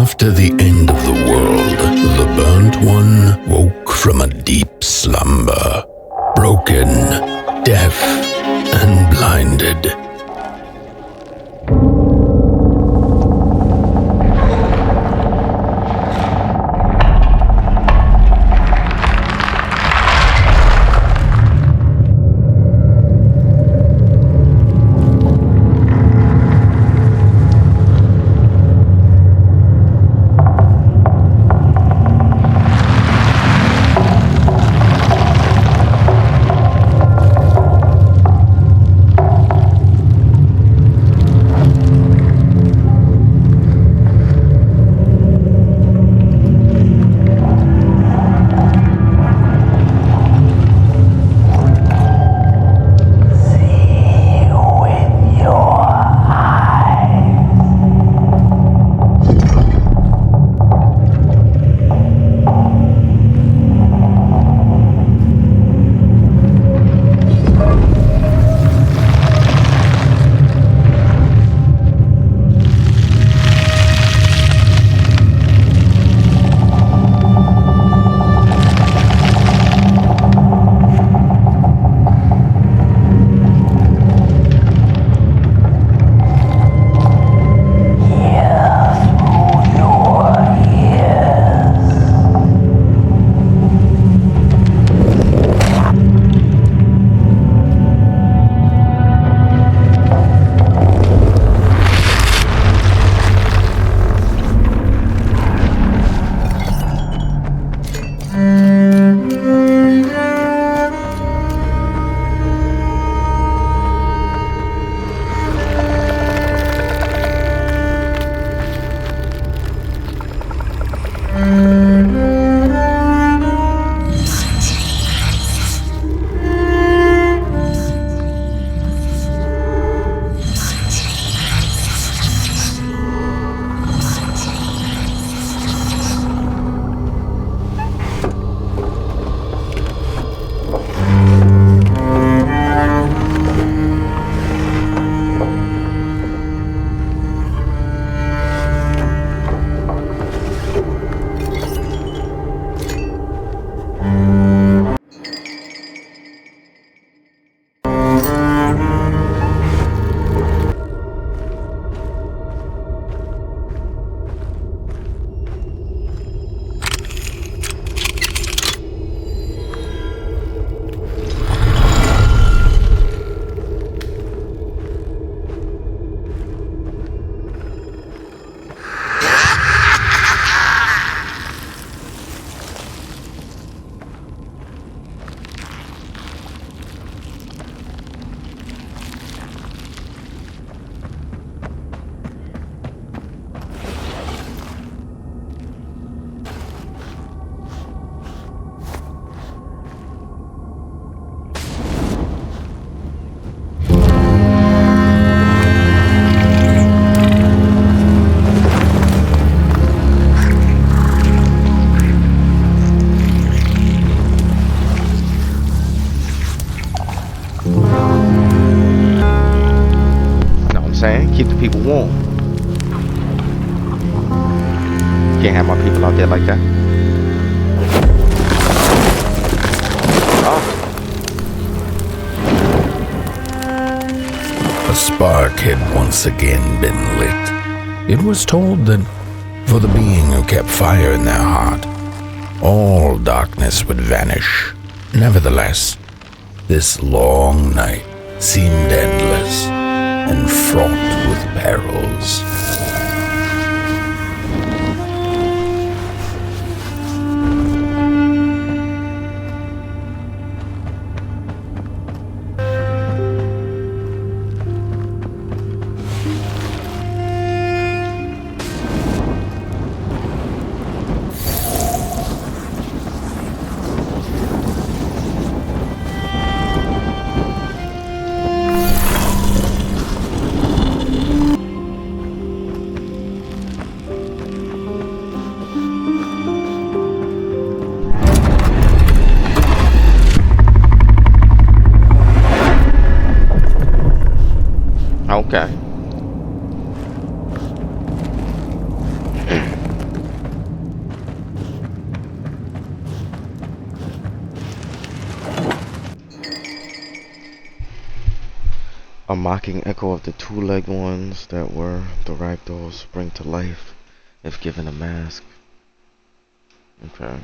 After the end of the world, the burnt one woke from a deep slumber, broken, deaf, and blinded. Keep the people warm. Can't have my people out there like that. Oh. A spark had once again been lit. It was told that for the being who kept fire in their heart, all darkness would vanish. Nevertheless, this long night seemed endless and fraught with perils. A mocking echo of the two-legged ones that were the ragdolls spring to life if given a mask. Okay.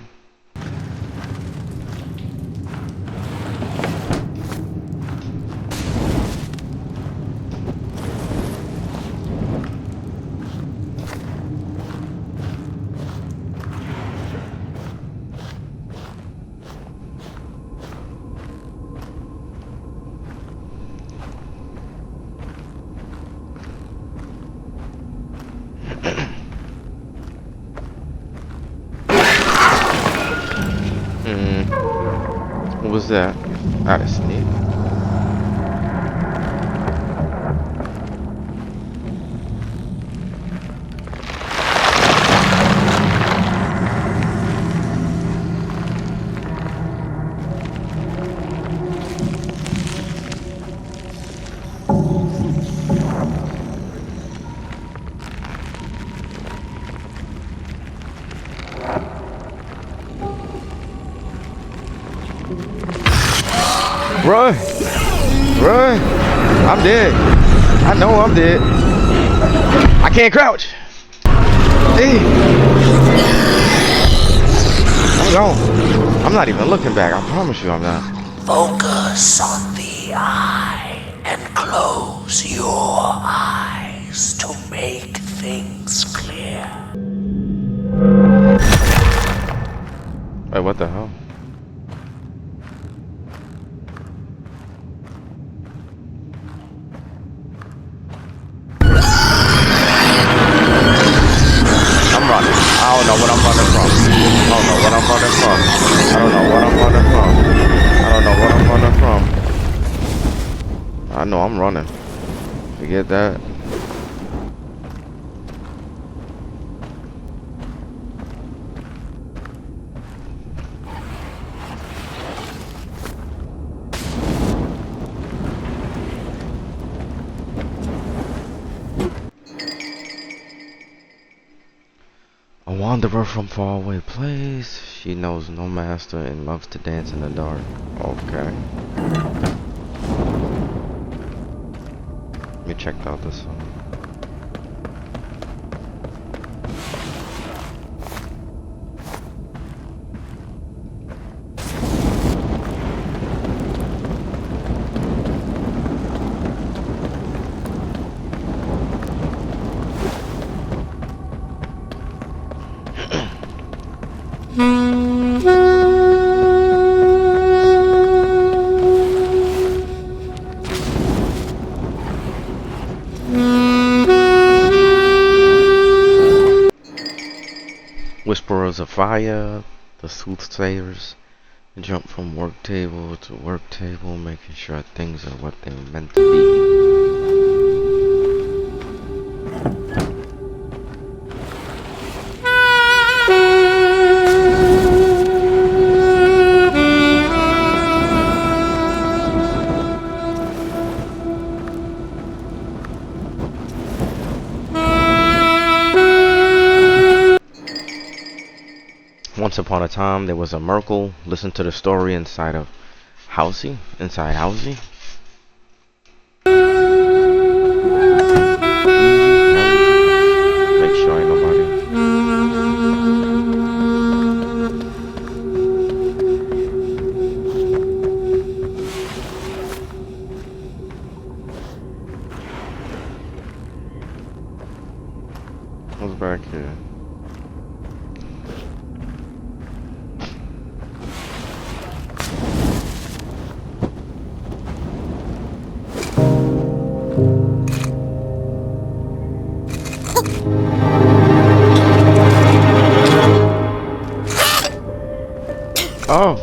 What was that? Out of sneak. Run! Run! I'm dead. I know I'm dead. I can't crouch. Hey. I'm gone. I'm not even looking back. I promise you I'm not. Focus on the eye and close your eyes to make things clear. Wait, what the hell? I don't know what I'm running from. I don't know what I'm running from. I don't know what I'm running from. I don't know what I'm running from. I know I'm running. Forget that. A wanderer from faraway place. She knows no master and loves to dance in the dark. Okay. Let me check out this one. Whisperers of fire, the soothsayers, jump from work table to work table, making sure things are what they're meant to be. Once upon a time, there was a Merkel. Listen to the story inside of Housey. Inside Housey. Make sure ain't nobody. What's back here? Oh.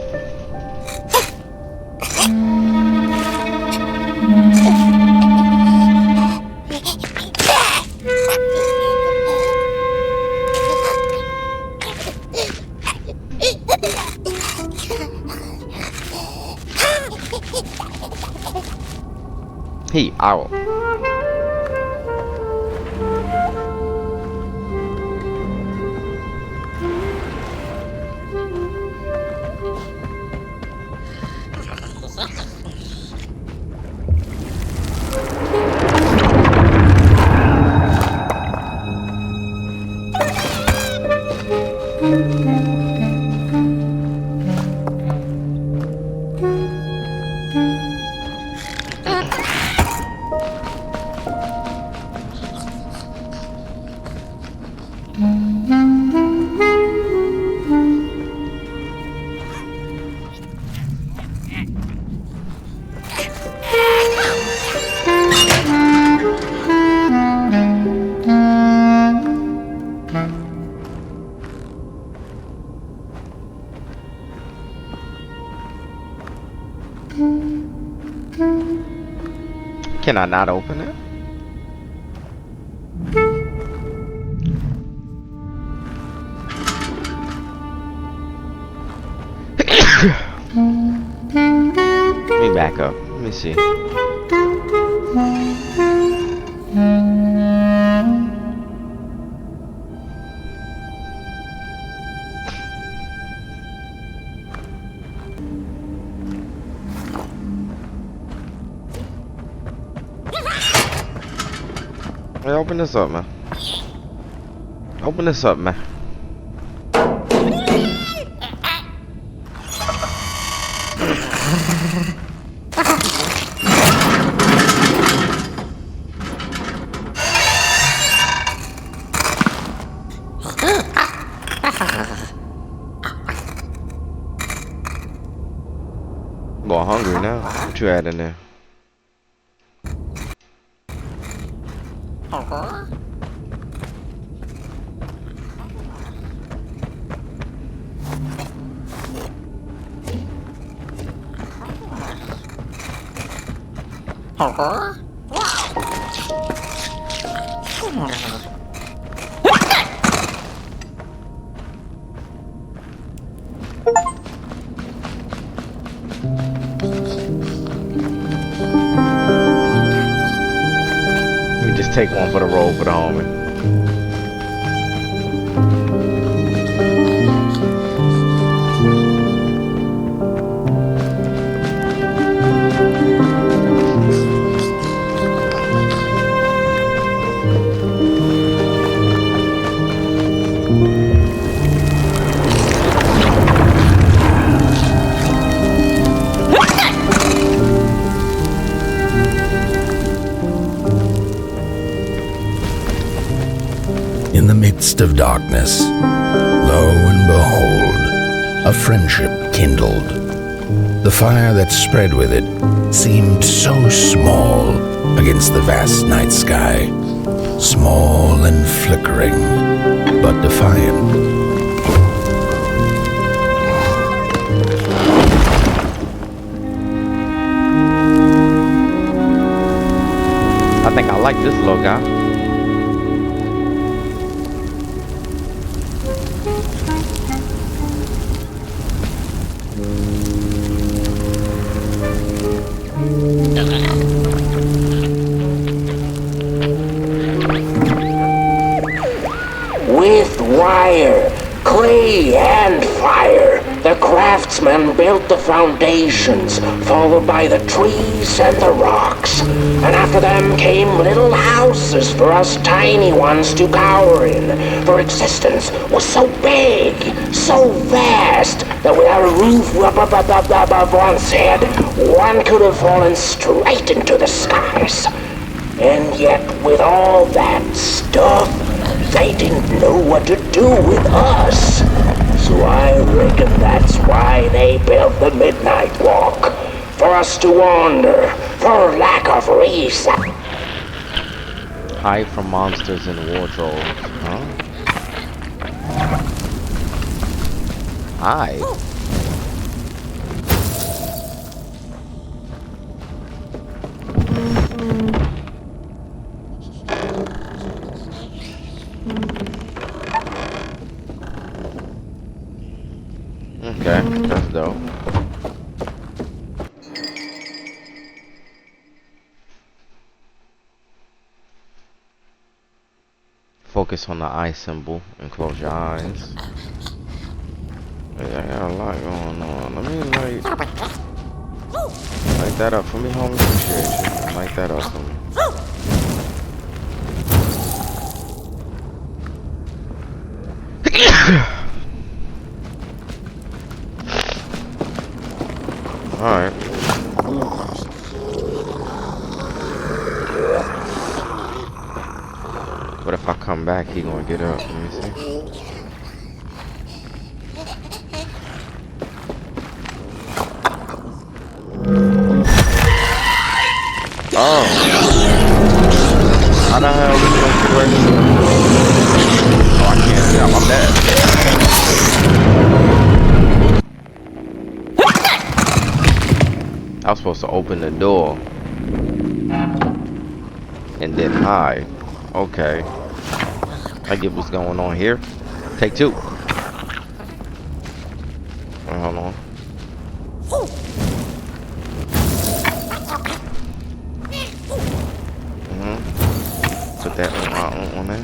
He owl. Can I not open it? Let me back up. Let me see. Hey, open this up, man. Open this up, man. Boy, hungry now. What you had in there? Let me just take one for the road for the homie. In the midst of darkness, lo and behold, a friendship kindled. The fire that spread with it seemed so small against the vast night sky, small and flickering, but defiant. I think I like this little guy. With wire, clay, and fire, the craftsmen built the foundations, followed by the trees and the rocks. And after them came little houses for us tiny ones to cower in, for existence was so big, so vast, that without a roof above one's head, one could have fallen straight into the skies. And yet, with all that stuff, they didn't know what to do with us. So I reckon that's why they built the Midnight Walk. For us to wander, for lack of reason. Hide from monsters in wardrobes, huh? Hide? Okay, that's dope. Focus on the eye symbol and close your eyes. Yeah, I got a lot going on. Let me light that up for me, homie. Appreciate you. Light that up for me. Alright. What if I come back he gonna get up. Let me see. Oh. How the hell we gonna get away from him? Oh, I can't see. I'm dead. I was supposed to open the door and then hide. Okay. I get what's going on here. Take two. Wait, hold on. Put that on that.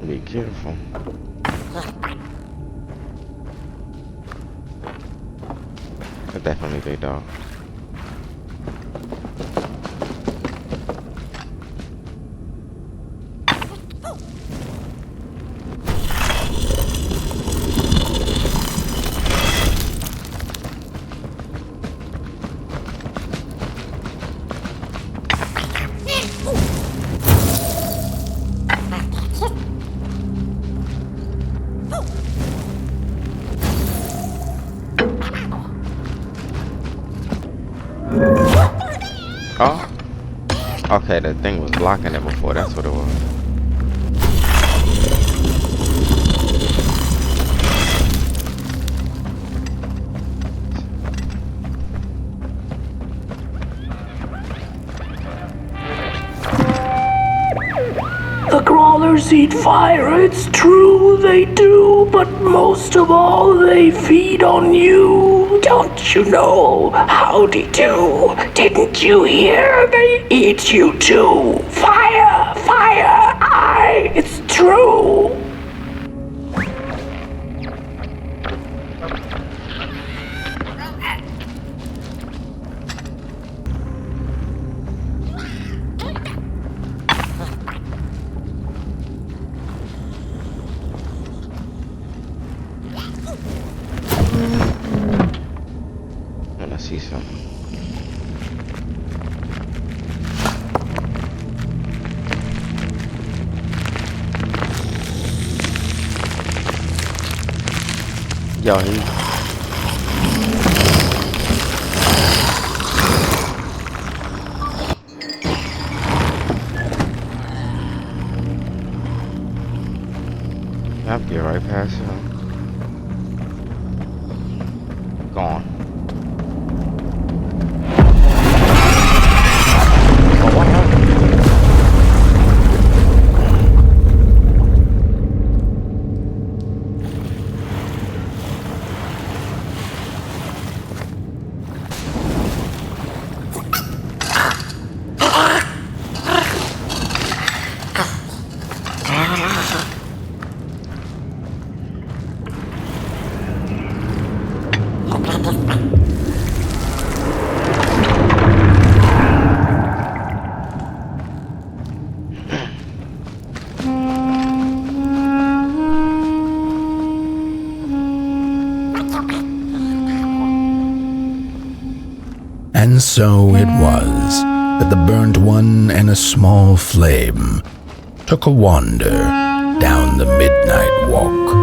Be careful. That's definitely big dog. Oh, okay, the thing was blocking it before, that's what it was. The crawlers eat fire, it's true they do, but most of all they feed on you. Don't you know? Howdy do. Didn't you hear? They eat you too. Fire, fire, aye, it's true. I see something. Yo, he... I'll get right past him. Gone. And so it was that the burnt one and a small flame took a wander down the midnight walk.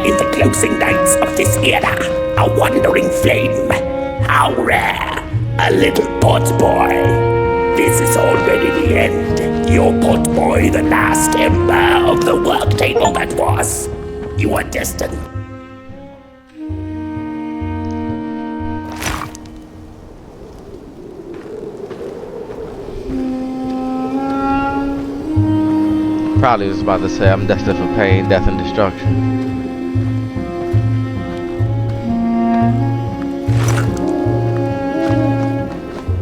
In the closing nights of this era, a wandering flame. How rare! A little Potboy. This is already the end. Your Potboy, the last ember of the work table that was. You are destined. probably was about to say I'm destined for pain, death, and destruction.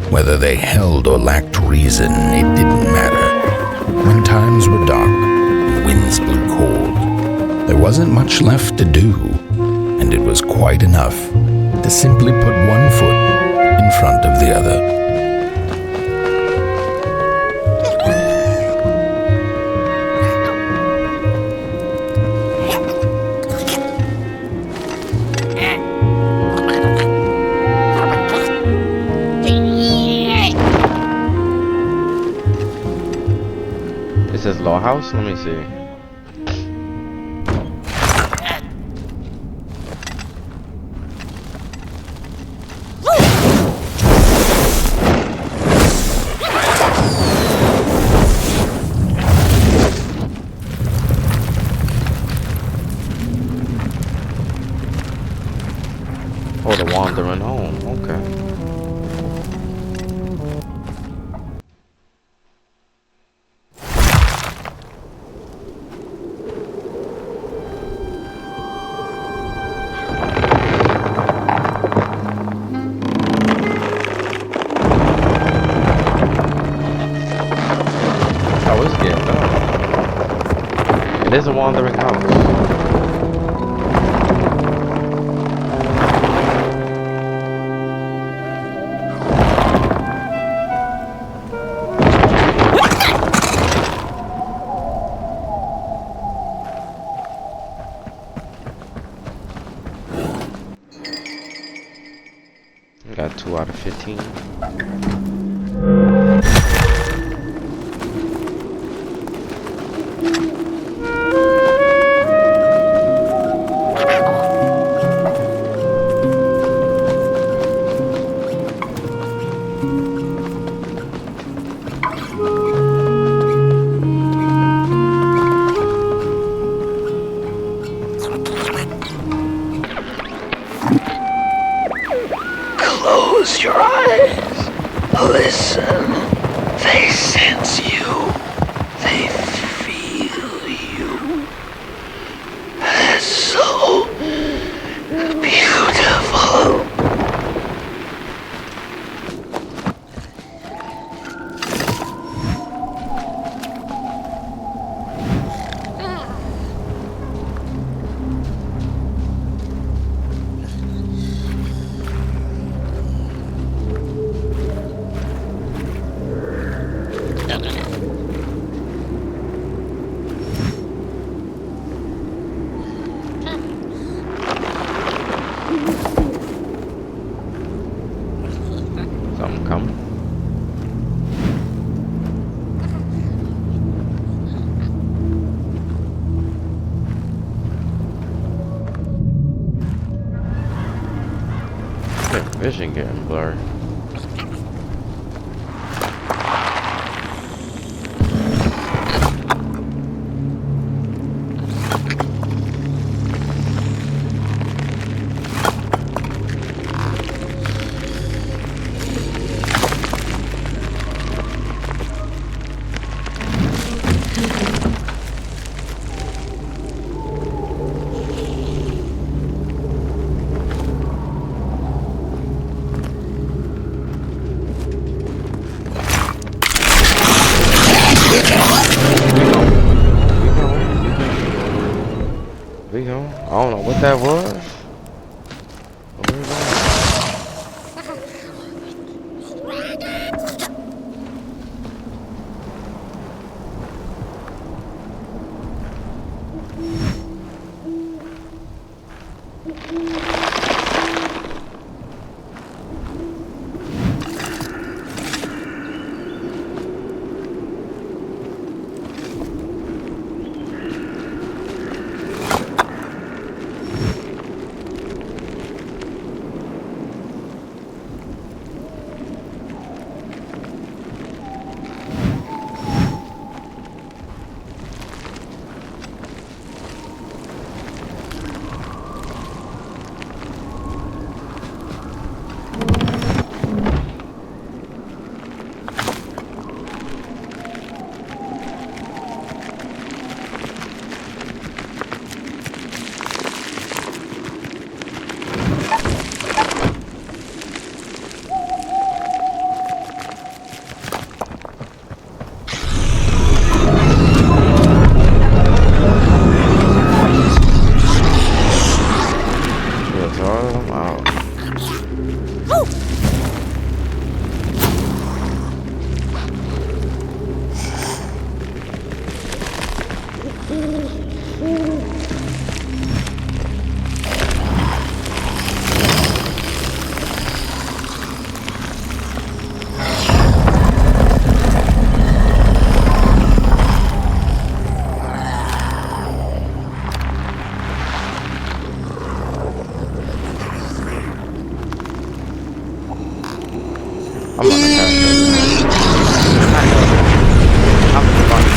Whether they held or lacked reason, it didn't matter. When times were dark and winds blew cold, there wasn't much left to do, and it was quite enough to simply put one foot in front of the other. It says Law House? Let me see. Oh, the Wandering Home. Okay. Oh, it's getting dark. It is a wandering house. Got 2 out of 15. Close your eyes. Listen. They sense you. They feel you. It's so beautiful. Something coming. Vision getting blurry. We go. I don't know what that was. But we're going. I'm on the character. I'm funny.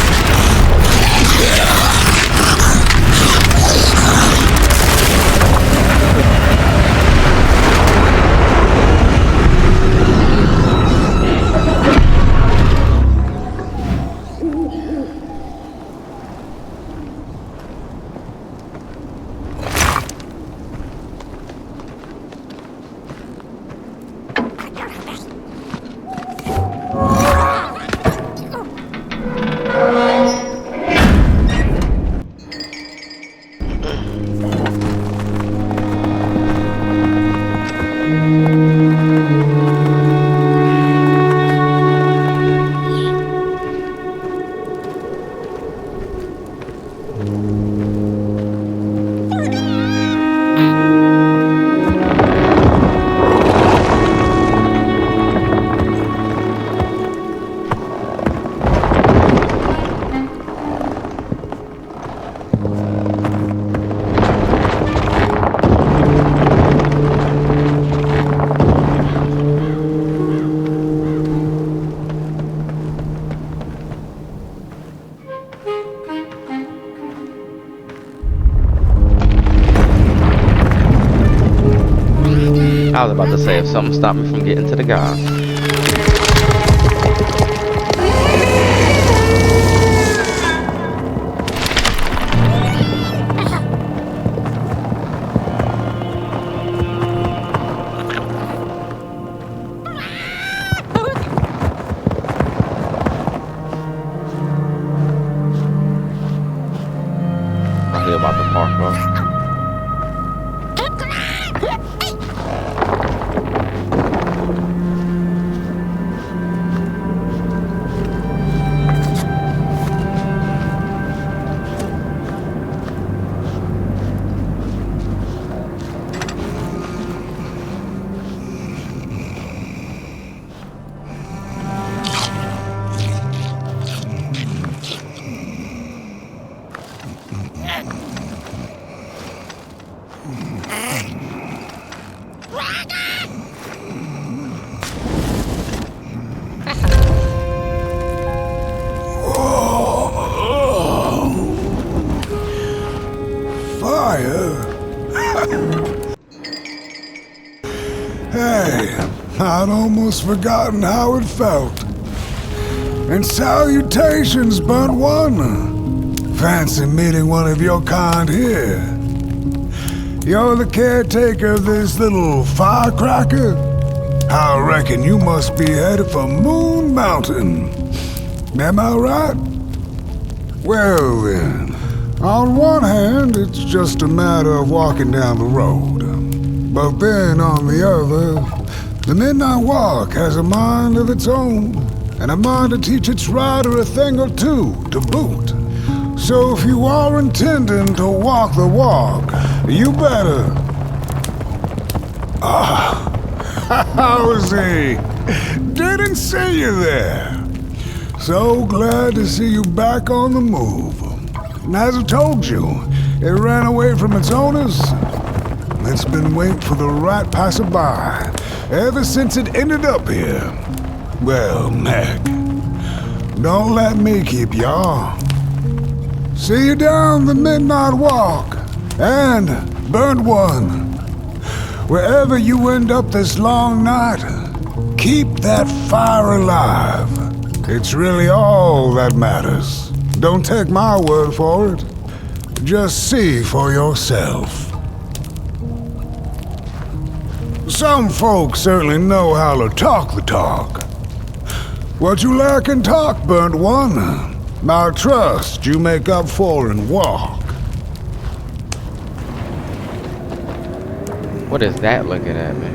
I was about to say, if something stopped me from getting to the guys. I hear about the park up. Hey, I'd almost forgotten how it felt. And salutations, burnt one. Fancy meeting one of your kind here. You're the caretaker of this little firecracker? I reckon you must be headed for Moon Mountain. Am I right? Well then, on one hand, it's just a matter of walking down the road. But then, on the other, the Midnight Walk has a mind of its own, and a mind to teach its rider a thing or two to boot. So if you are intending to walk the walk, you better... How's he? Didn't see you there. So glad to see you back on the move. And as I told you, it ran away from its owners. It's been waiting for the right passerby ever since it ended up here. Well, Meg, don't let me keep y'all. See you down the Midnight Walk, and burnt one. Wherever you end up this long night, keep that fire alive. It's really all that matters. Don't take my word for it. Just see for yourself. Some folks certainly know how to talk the talk. What you lack in talk, burnt one, I trust you make up for in walk. What is that looking at me?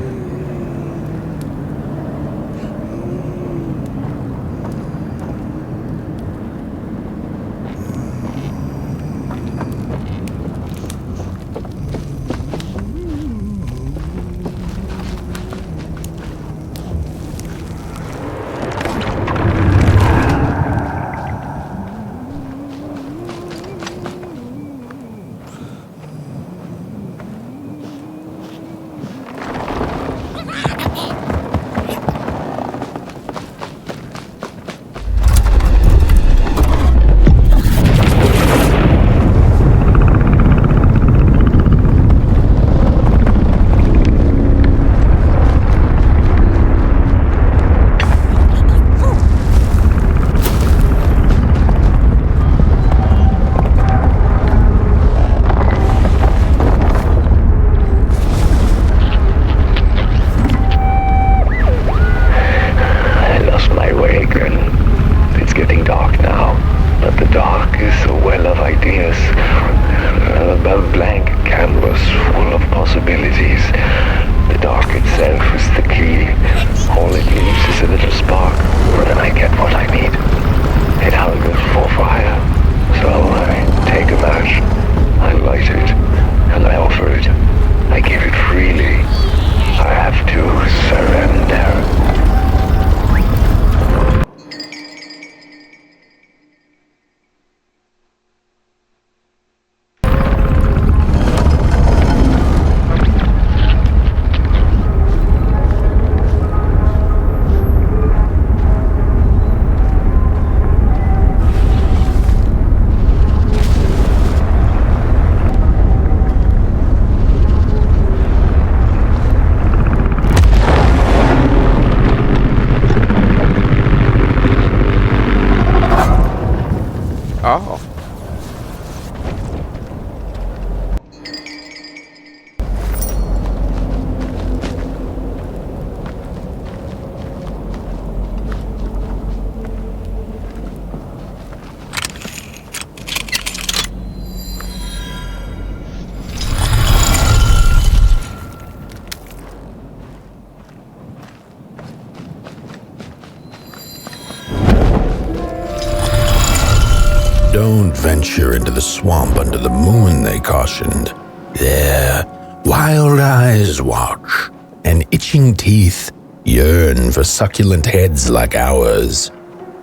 Don't venture into the swamp under the moon, they cautioned. There, wild eyes watch, and itching teeth yearn for succulent heads like ours.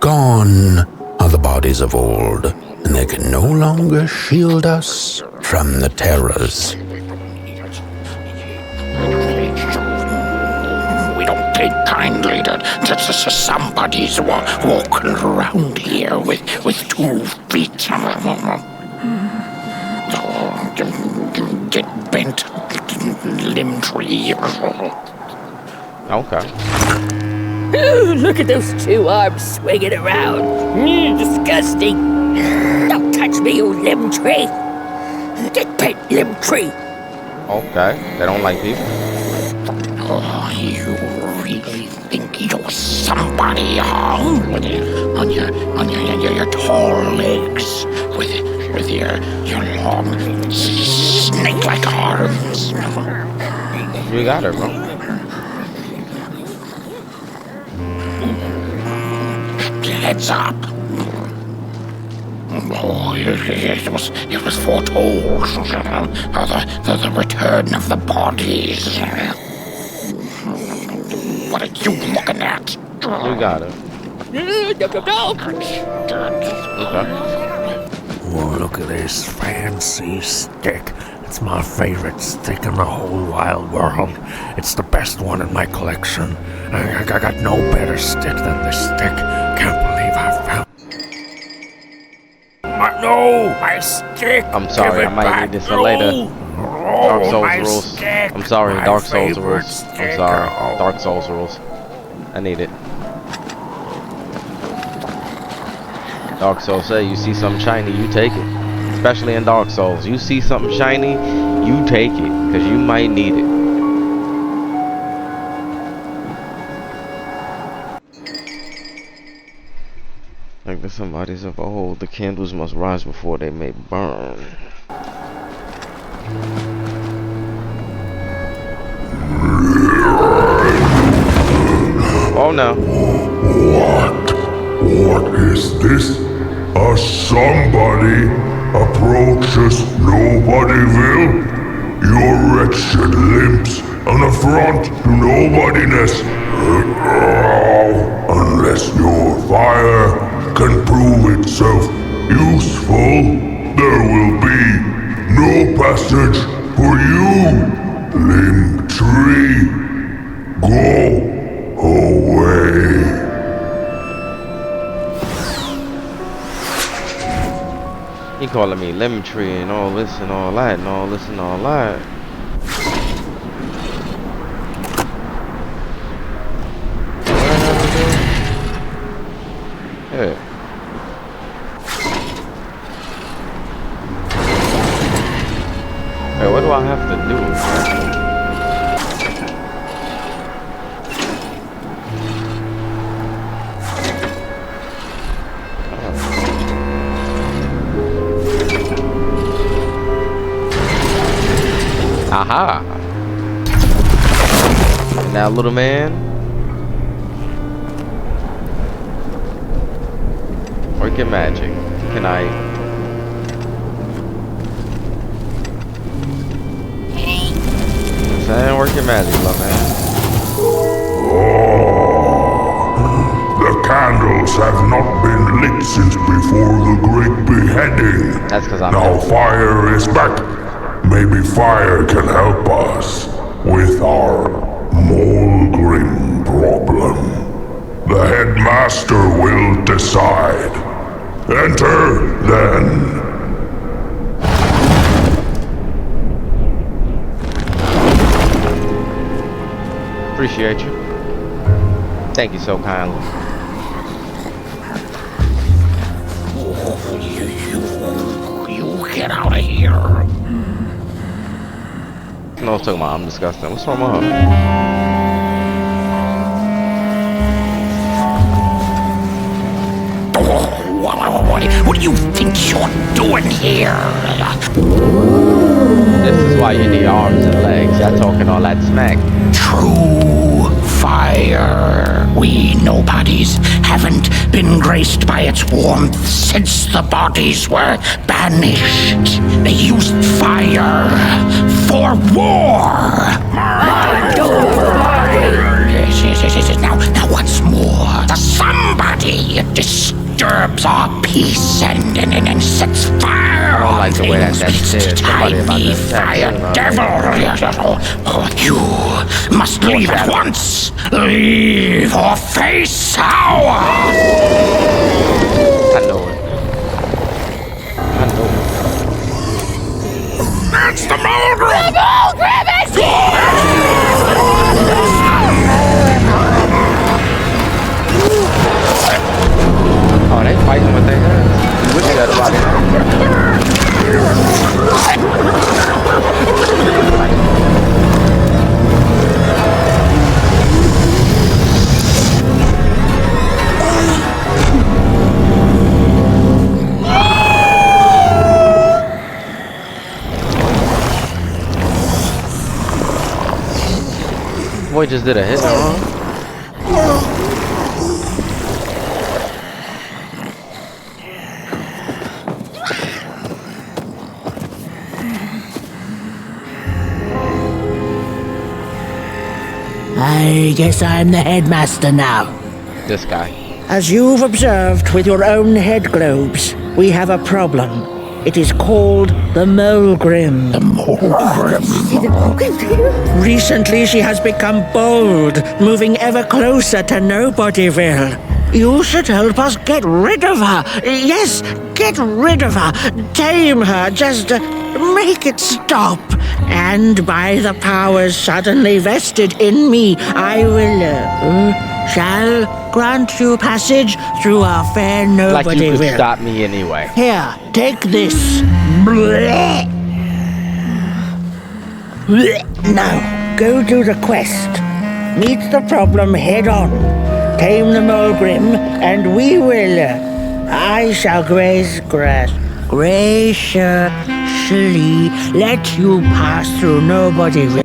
Gone are the bodies of old, and they can no longer shield us from the terrors. We don't take kindly to somebody's walking around here with 2 feet. Get bent limb tree. Okay. Ooh, look at those 2 arms swinging around. Disgusting. Don't touch me, you limb tree. Get bent, limb tree. Okay. They don't like people. Oh, you really think you're somebody, huh? On your tall legs, with your long snake-like arms. You got her, bro. Heads up. Oh, it was foretold. The return of the bodies. What are you looking at? You got her. Okay. Oh, look at this fancy stick. It's my favorite stick in the whole wide world. It's the best one in my collection. I got no better stick than this stick. Can't believe I found... No, my stick! I'm sorry, I might need this for later. Dark Souls rules. Stick. I'm sorry, My Dark Souls favorite rules. stick. I'm sorry, Dark Souls rules. I need it. Dark Souls say you see something shiny, you take it. Especially in Dark Souls. You see something shiny, you take it. Because you might need it. Like the somebody's of old, the candles must rise before they may burn. Oh no. What is this? A somebody approaches Nobodyville? Your wretched limbs, an affront to nobodiness. Unless your fire can prove itself useful, there will be no passage for you, limb tree. Go away. He calling me lemon tree and all this and all that and all this and all that. Yeah. Hey, what do I have to do? Aha! Now, little man. Work your magic. Can I? Saying work your magic, little man. The candles have not been lit since before the great beheading. That's because I'm Now fire is back. Maybe fire can help us with our Molgrim problem. The headmaster will decide. Enter, then. Appreciate you. Thank you so kindly. You get out of here. No, I was talking about I'm disgusting. What's wrong with her? What do you think you're doing here? This is why you need arms and legs. Y'all talking all that smack. True fire. We nobodies haven't been graced by its warmth since the bodies were banished. They used fire for war. Yes. Now once more, the somebody disturbs our peace and sets fire I don't on like the way that said somebody about tiny that fire tattoo. devil. You must leave at once. Leave or face sour. I know it. It's the Mulgrim! Oh, they fighting with their hands. You wish that about Boy just did a hit and run. I guess I'm the headmaster now. This guy. As you've observed with your own head globes, we have a problem. It is called the Mulgrim. Recently, she has become bold, moving ever closer to Nobodyville. You should help us get rid of her. Yes, get rid of her. Tame her. Just make it stop. And by the powers suddenly vested in me, I will, shall grant you passage through our fair Like you could Nobodyville. stop me anyway. Here, take this. Now, go do the quest. Meet the problem head on. Tame the Mulgrim, and we will. I shall graciously let you pass through Nobodyville.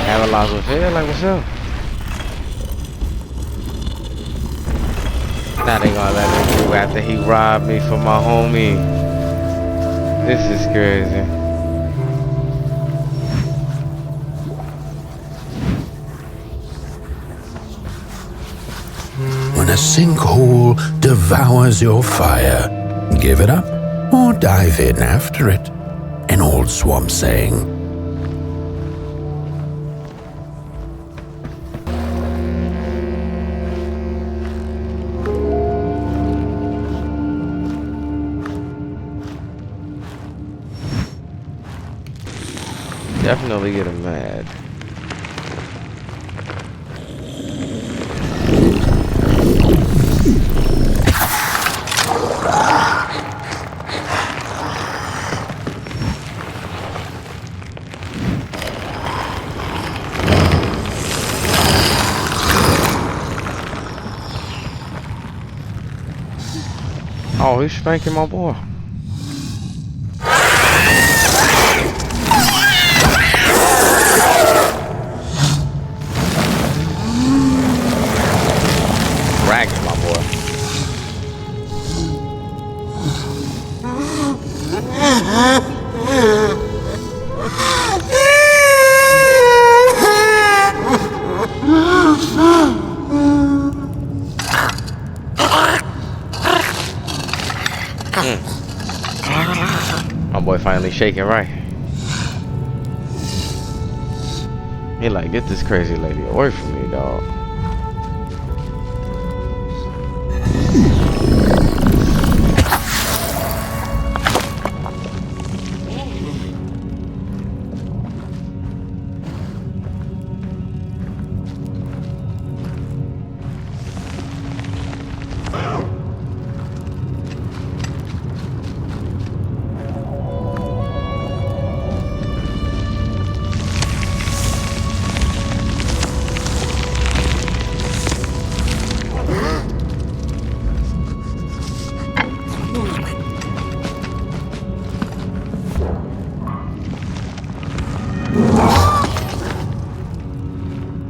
Paralyzed with hair, like what's up? Now they gonna let him do after he robbed me for my homie. This is crazy. When a sinkhole devours your fire, give it up or dive in after it. An old swamp saying. Definitely getting mad. Oh, he's spanking my boy. Ragging my boy. My boy finally shaking right. He like, get this crazy lady away from me, dog.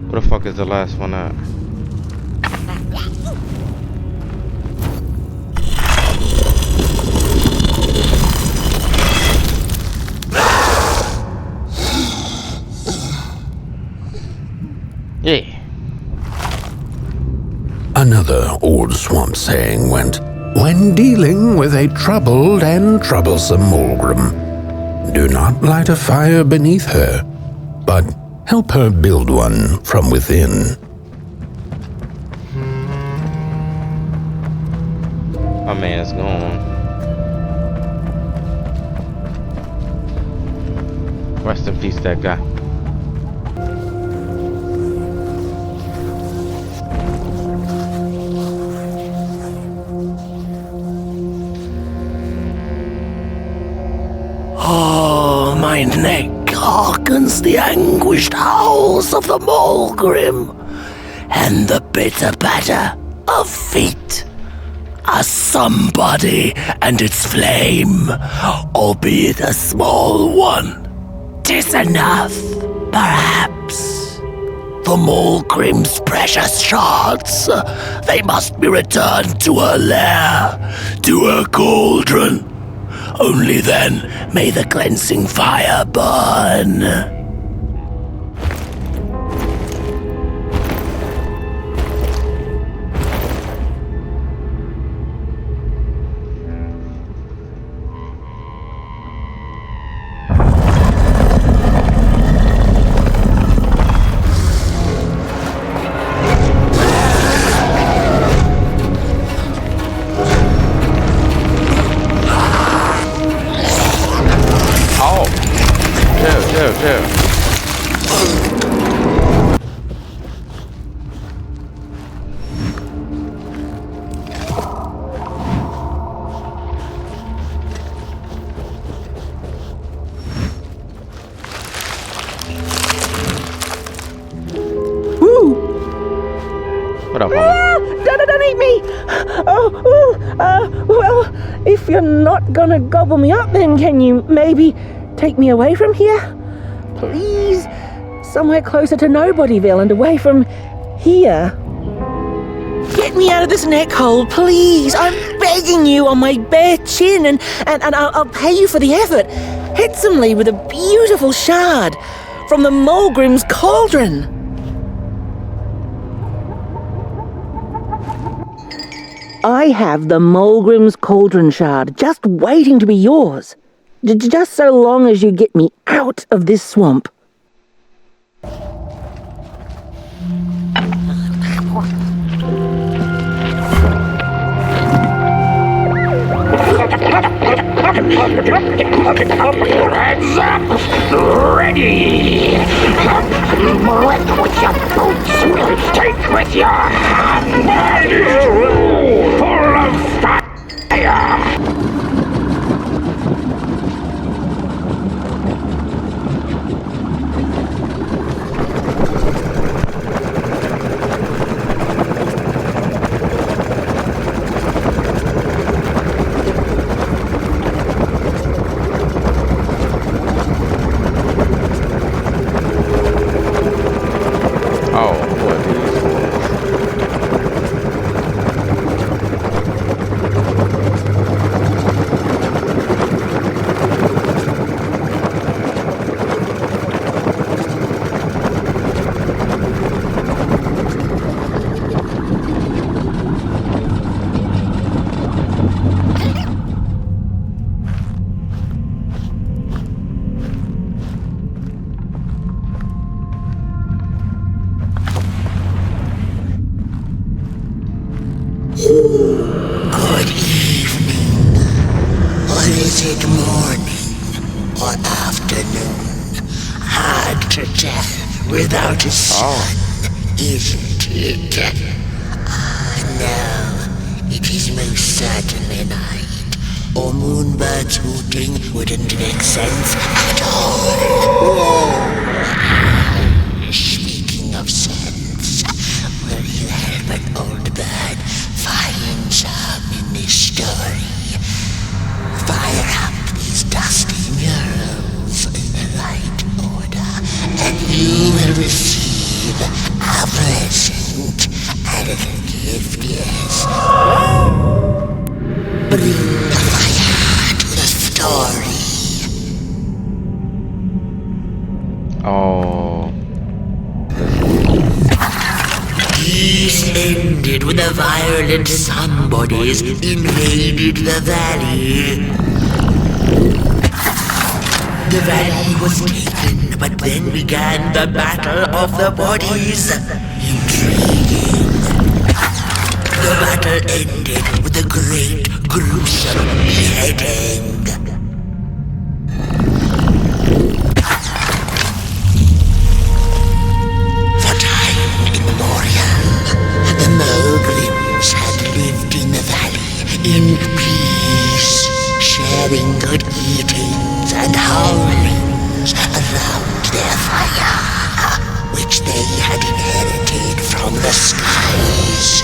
Where the fuck is the last one at? Yeah. Another old swamp saying went, when dealing with a troubled and troublesome Mulgrim, do not light a fire beneath her, but help her build one from within. My man's gone. Rest in peace, that guy. Oh, my neck hearkens the anguished howls of the Mulgrim, and the bitter patter of feet. A somebody and its flame, albeit a small one. 'Tis enough, perhaps. The Mulgrim's precious shards, they must be returned to her lair, to her cauldron. Only then may the cleansing fire burn. What up, homie? Don't eat me! Well, if you're not gonna gobble me up, then can you maybe take me away from here? Please? Somewhere closer to Nobodyville and away from here. Get me out of this neck hole, please! I'm begging you on my bare chin, and I'll pay you for the effort. Handsomely with a beautiful shard from the Mulgrim's cauldron. I have the Mulgrim's cauldron shard just waiting to be yours. Just so long as you get me out of this swamp. Put your hands up! Ready! Break with your boots, we'll take with your hand! Full of fire! Good evening. Or is it morning or afternoon? Hard to tell without a sun, isn't it? No, it is most certainly night. Or moonbirds hooting wouldn't make sense at all. Speaking of sense, will you help an old bird find some in this story? Fire up these dusty murals in the right order, and you will receive a present, a little gift, yes. Bring the fire to the story. Oh. Peace ended when the violent somebodies invaded the valley. The valley was taken, but then began the Battle of the Bodies. Intriguing. The battle ended with a great, gruesome beheading. In peace, sharing good eatings and howlings around their fire, which they had inherited from the skies.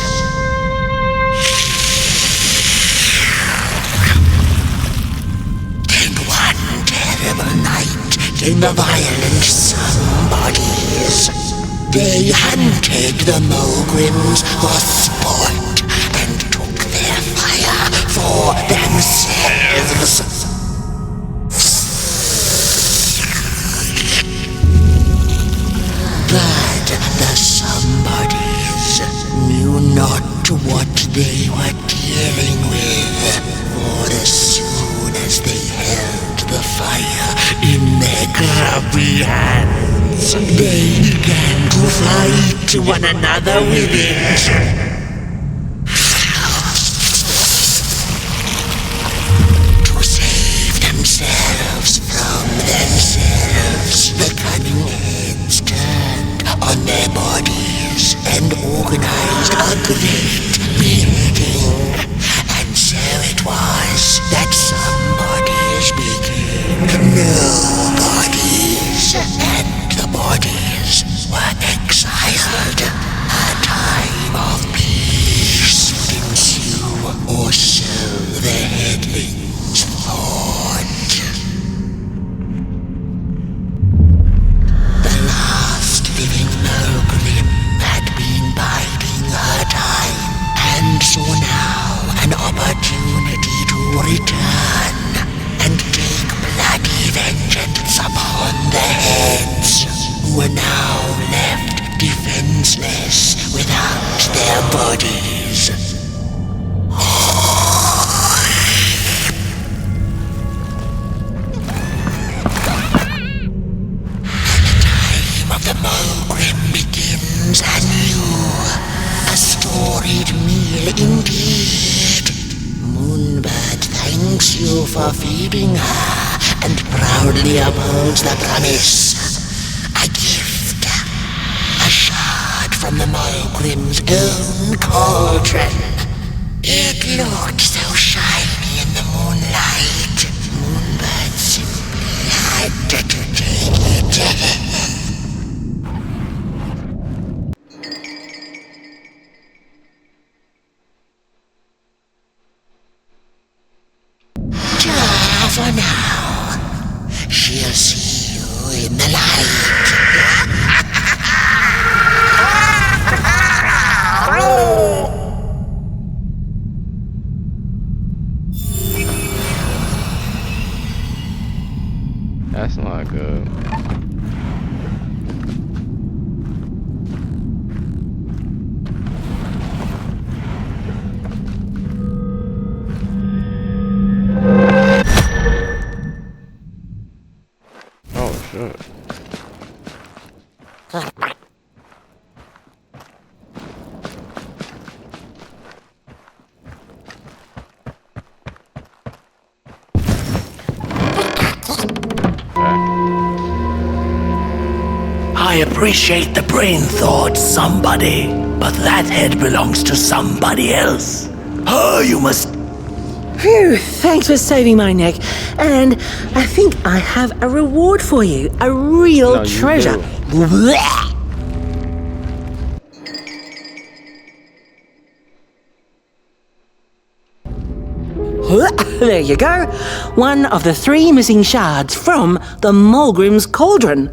Then one terrible night came the violent somebodies. They hunted the Mogrims for sport for themselves. But the somebodies knew not what they were dealing with, for as soon as they held the fire in their grubby hands, they began to fight one another with it. The cunning heads turned on their bodies and organized a great beheading. And so it was that somebodies became nobodies, and the bodies were exiled. A time of peace would ensue, or so the headlings thought. Living Mogrim had been biding her time, and saw now an opportunity to return and take bloody vengeance upon the heads, who were now left defenseless without their bodies. The Mogrim begins anew, a storied meal indeed. Moonbird thanks you for feeding her and proudly upholds the promise. A gift. A shard from the Mulgrim's own cauldron. It looked so shiny in the moonlight. Moonbird simply had to take it. For now, she'll see you in the light. That's not good. Oh shit. I appreciate the brain thought, somebody, but that head belongs to somebody else. Oh, you must... Phew, thanks for saving my neck. And I think I have a reward for you. A real No, you treasure. do. There you go. One of the 3 missing shards from the Mulgrim's cauldron.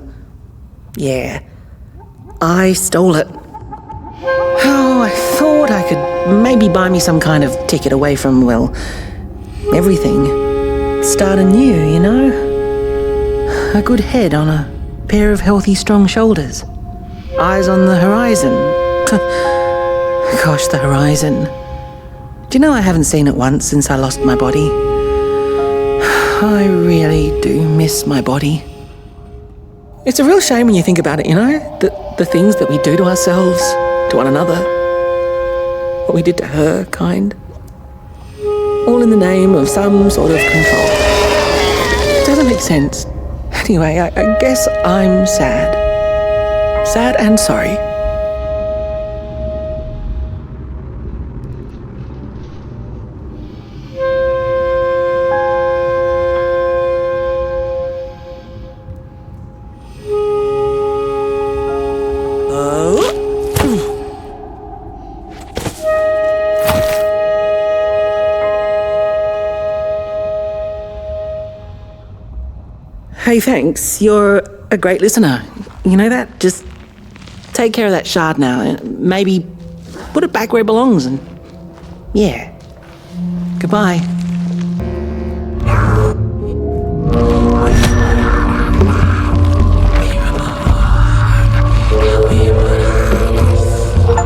Yeah, I stole it. Oh, I thought I could maybe buy me some kind of ticket away from, well, everything. Start anew, you know? A good head on a pair of healthy, strong shoulders. Eyes on the horizon. Gosh, the horizon. Do you know I haven't seen it once since I lost my body? I really do miss my body. It's a real shame when you think about it, you know? The things that we do to ourselves, to one another. What we did to her, kind. All in the name of some sort of control. It doesn't make sense. Anyway, I guess I'm sad. Sad and sorry. Hey, thanks. You're a great listener. You know that? Just take care of that shard now and maybe put it back where it belongs and... yeah. Goodbye.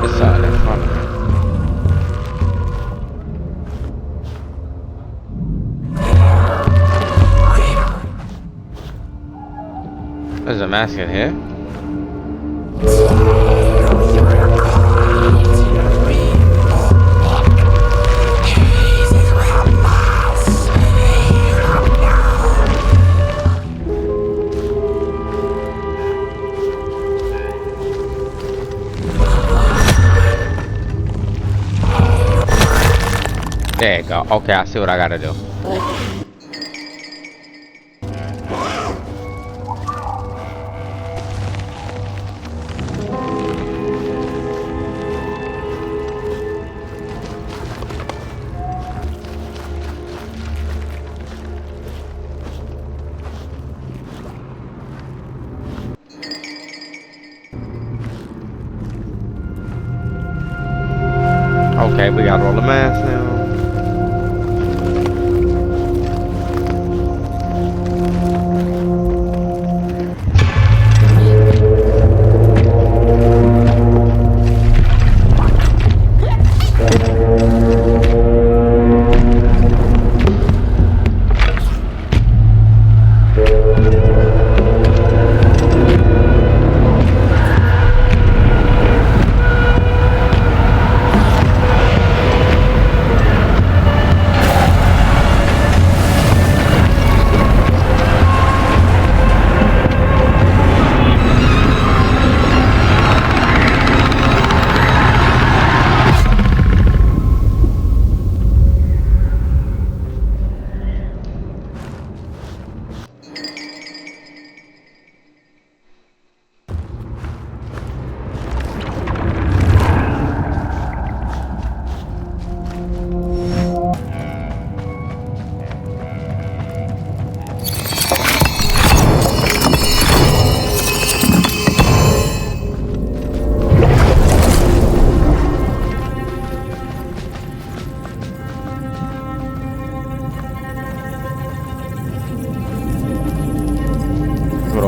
This side in front of me. There's a mask in here. There you go. Okay, I see what I gotta do. Okay, we got all the masks now.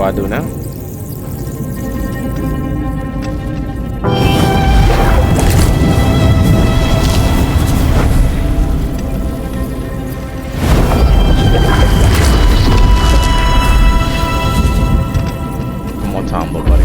I do now? One more time, little buddy.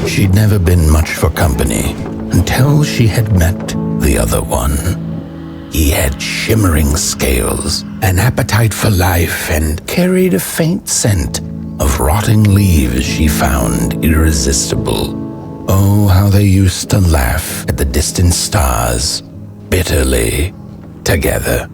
She'd never been much for company until she had met the other one. He had shimmering scales, an appetite for life, and carried a faint scent of rotting leaves she found irresistible. Oh, how they used to laugh at the distant stars, bitterly, together.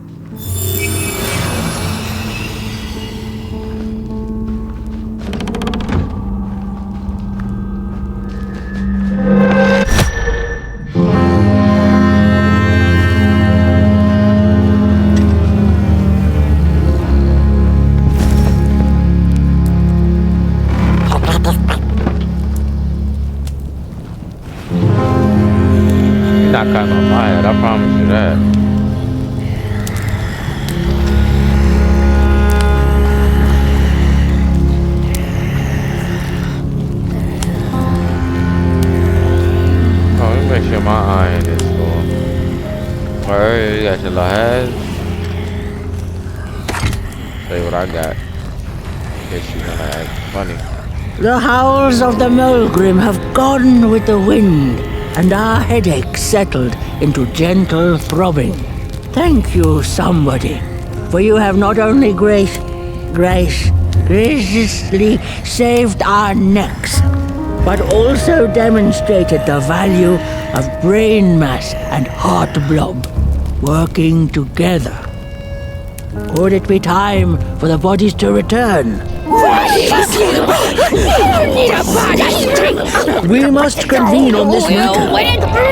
Not cutting on my head, I promise you that. Oh, let me make sure my iron is full. Alright, you got your little head. Show you what I got. In case you're gonna act funny. The howls of the Mulgrim have gone with the wind, and our headaches settled into gentle throbbing. Thank you, somebody, for you have not only graciously saved our necks, but also demonstrated the value of brain mass and heart blob working together. Could it be time for the bodies to return? We must convene on this matter,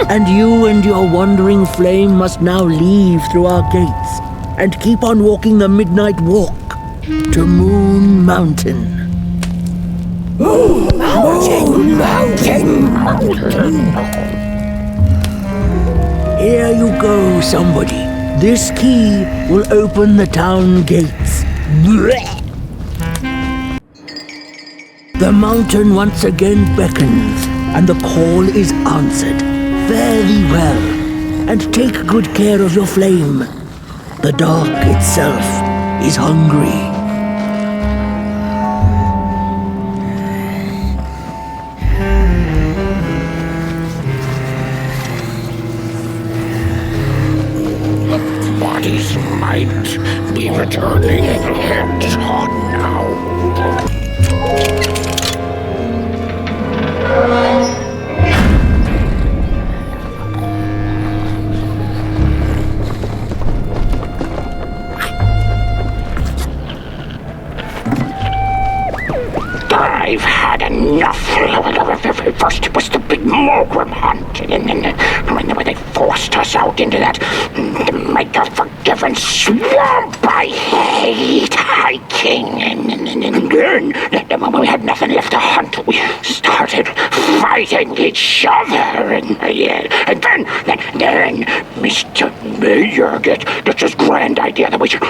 and you and your wandering flame must now leave through our gates and keep on walking the midnight walk to Moon Mountain. Moon Mountain! Here you go, somebody. This key will open the town gates. The mountain once again beckons, and the call is answered. Fare thee well, and take good care of your flame. The dark itself is hungry. Bodies might be returning. It's hot now. I've had enough. First it was the big Mulgrim hunt, and then they forced us out into that make-a-forgiven swamp. I hate hiking. And then when we had nothing left to hunt, we started fighting each other. And then Mr. Mayor gets this grand idea that we should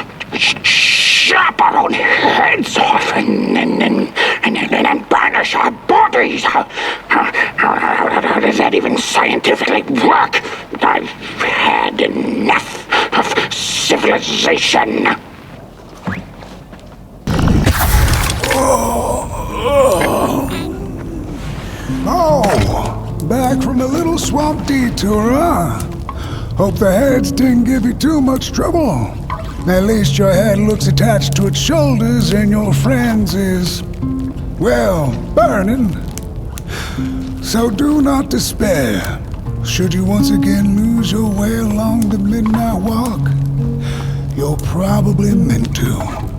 chop our own heads off and banish our bodies. How does that even scientifically work? I've had enough of civilization. Oh, back from a little swamp detour, huh? Hope the heads didn't give you too much trouble. At least your head looks attached to its shoulders and your friend's is, well, burning. So do not despair. Should you once again lose your way along the midnight walk, you're probably meant to.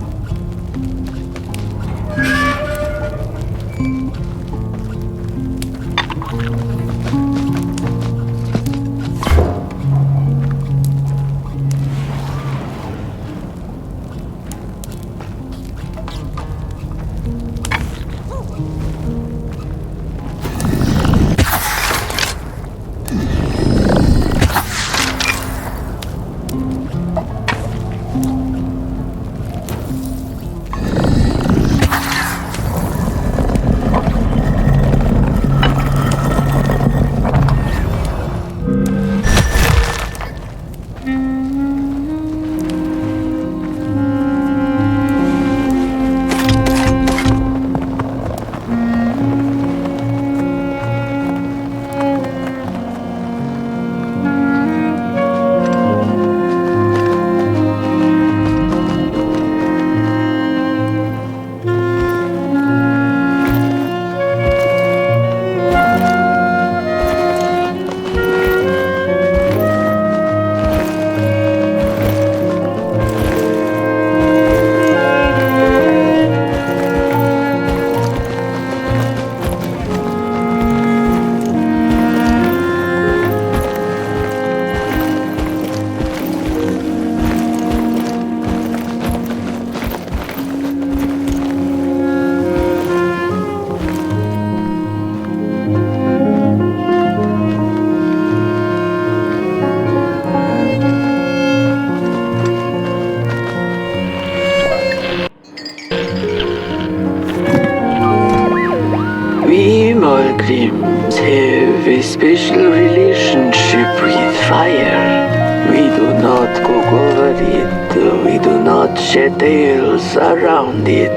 Pilgrims have a special relationship with fire. We do not cook over it, we do not shed tales around it.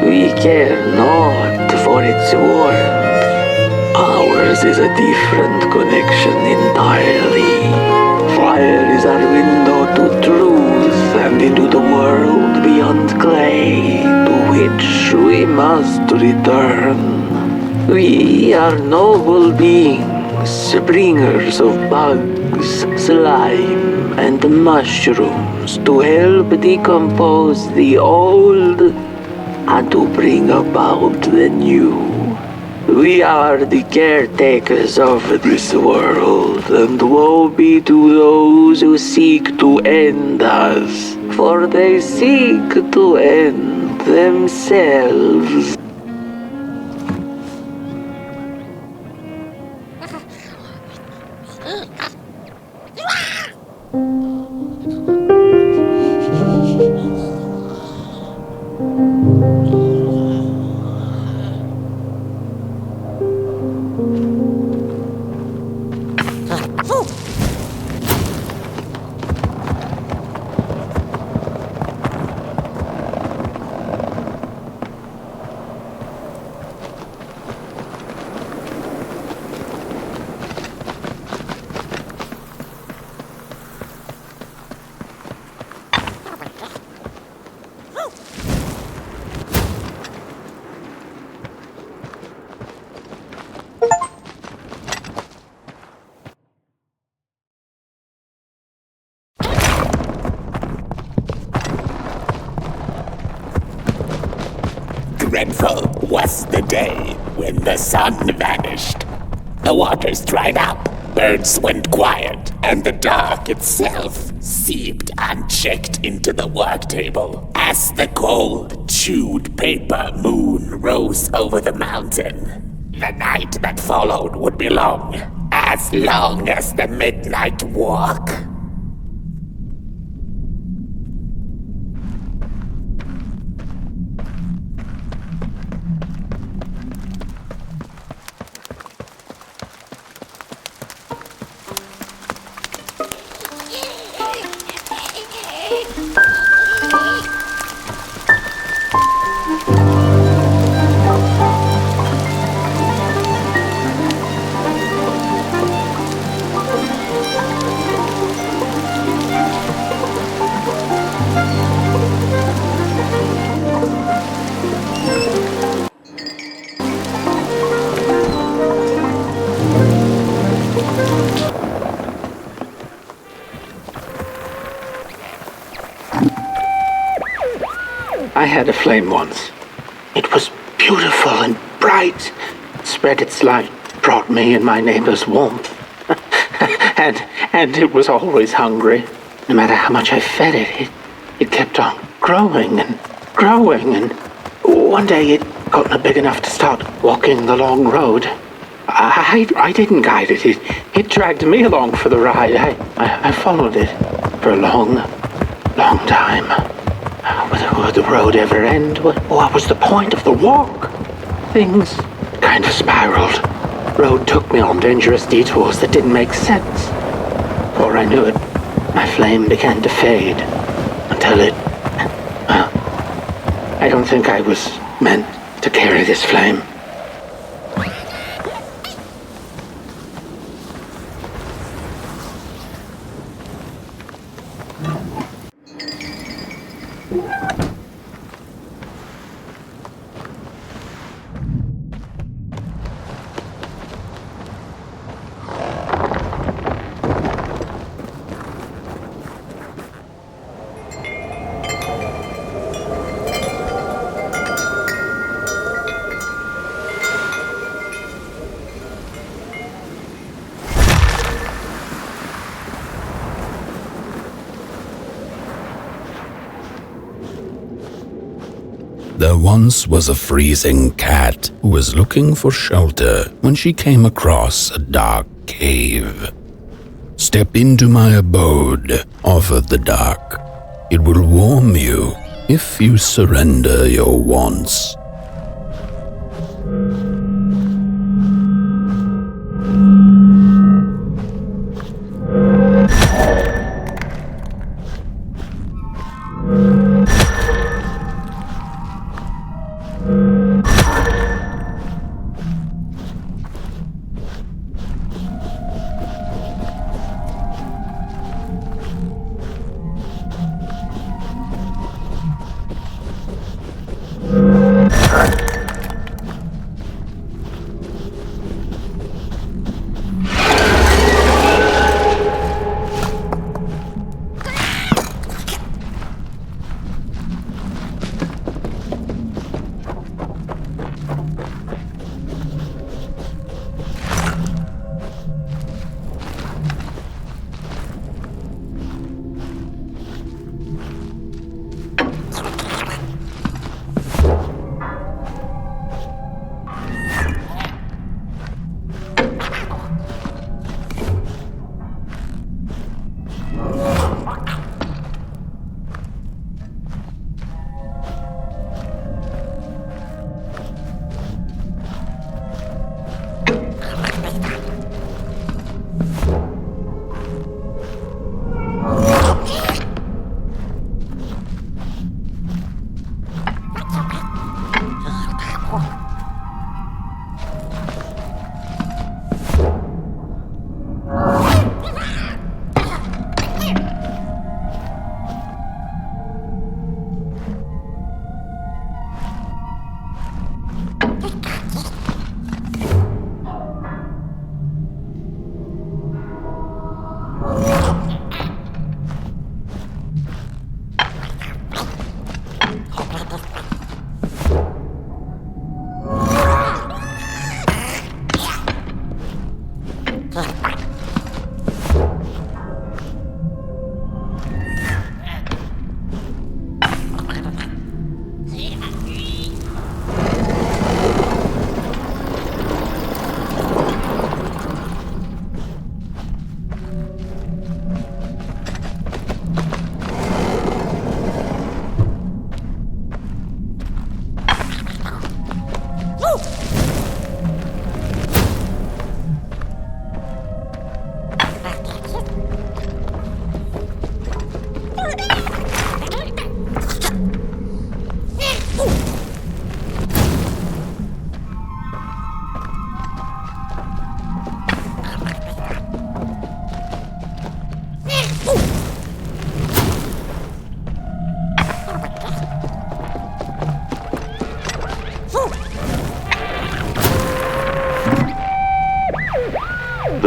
We care not for its warmth. Ours is a different connection entirely. Fire is our window to truth and into the world beyond clay, to which we must return. We are noble beings, bringers of bugs, slime, and mushrooms to help decompose the old and to bring about the new. We are the caretakers of this world, and woe be to those who seek to end us, for they seek to end themselves. Dreadful was the day when the sun vanished. The waters dried up, birds went quiet, and the dark itself seeped unchecked into the work table as the cold, chewed paper moon rose over the mountain. The night that followed would be long as the midnight walk. I had a flame once. It was beautiful and bright. It spread its light, brought me and my neighbors warmth. and it was always hungry. No matter how much I fed it, it kept on growing and growing, and one day it got big enough to start walking the long road. I didn't guide it. It dragged me along for the ride. I followed it for a long time. Would the road ever end? What was the point of the walk? Things kind of spiraled. Road took me on dangerous detours that didn't make sense. Before I knew it, my flame began to fade until it... Well, I don't think I was meant to carry this flame. There once was a freezing cat who was looking for shelter when she came across a dark cave. "Step into my abode," offered the dark. "It will warm you if you surrender your wants."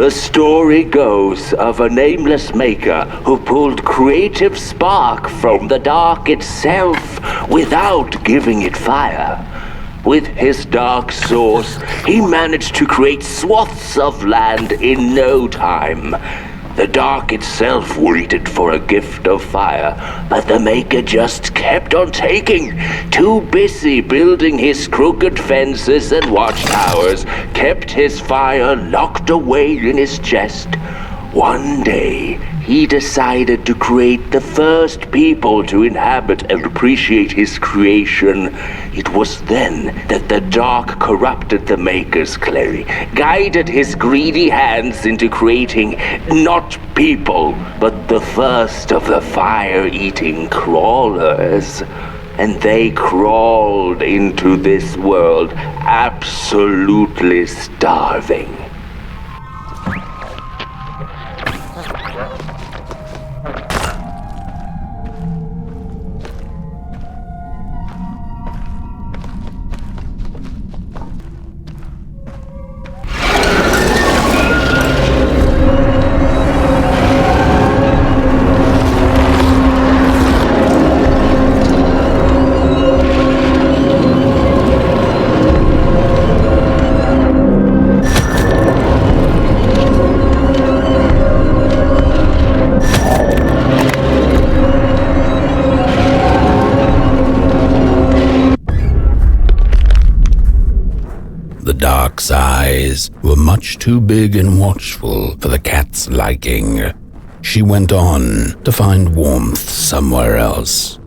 The story goes of a nameless maker who pulled creative spark from the dark itself without giving it fire. With his dark source, he managed to create swaths of land in no time. The dark itself waited for a gift of fire, but the maker just kept on taking. Too busy building his crooked fences and watchtowers, kept his fire locked away in his chest. One day, he decided to create the first people to inhabit and appreciate his creation. It was then that the dark corrupted the maker's clay, guided his greedy hands into creating not people, but the first of the fire-eating crawlers. And they crawled into this world absolutely starving. The dark's eyes were much too big and watchful for the cat's liking. She went on to find warmth somewhere else.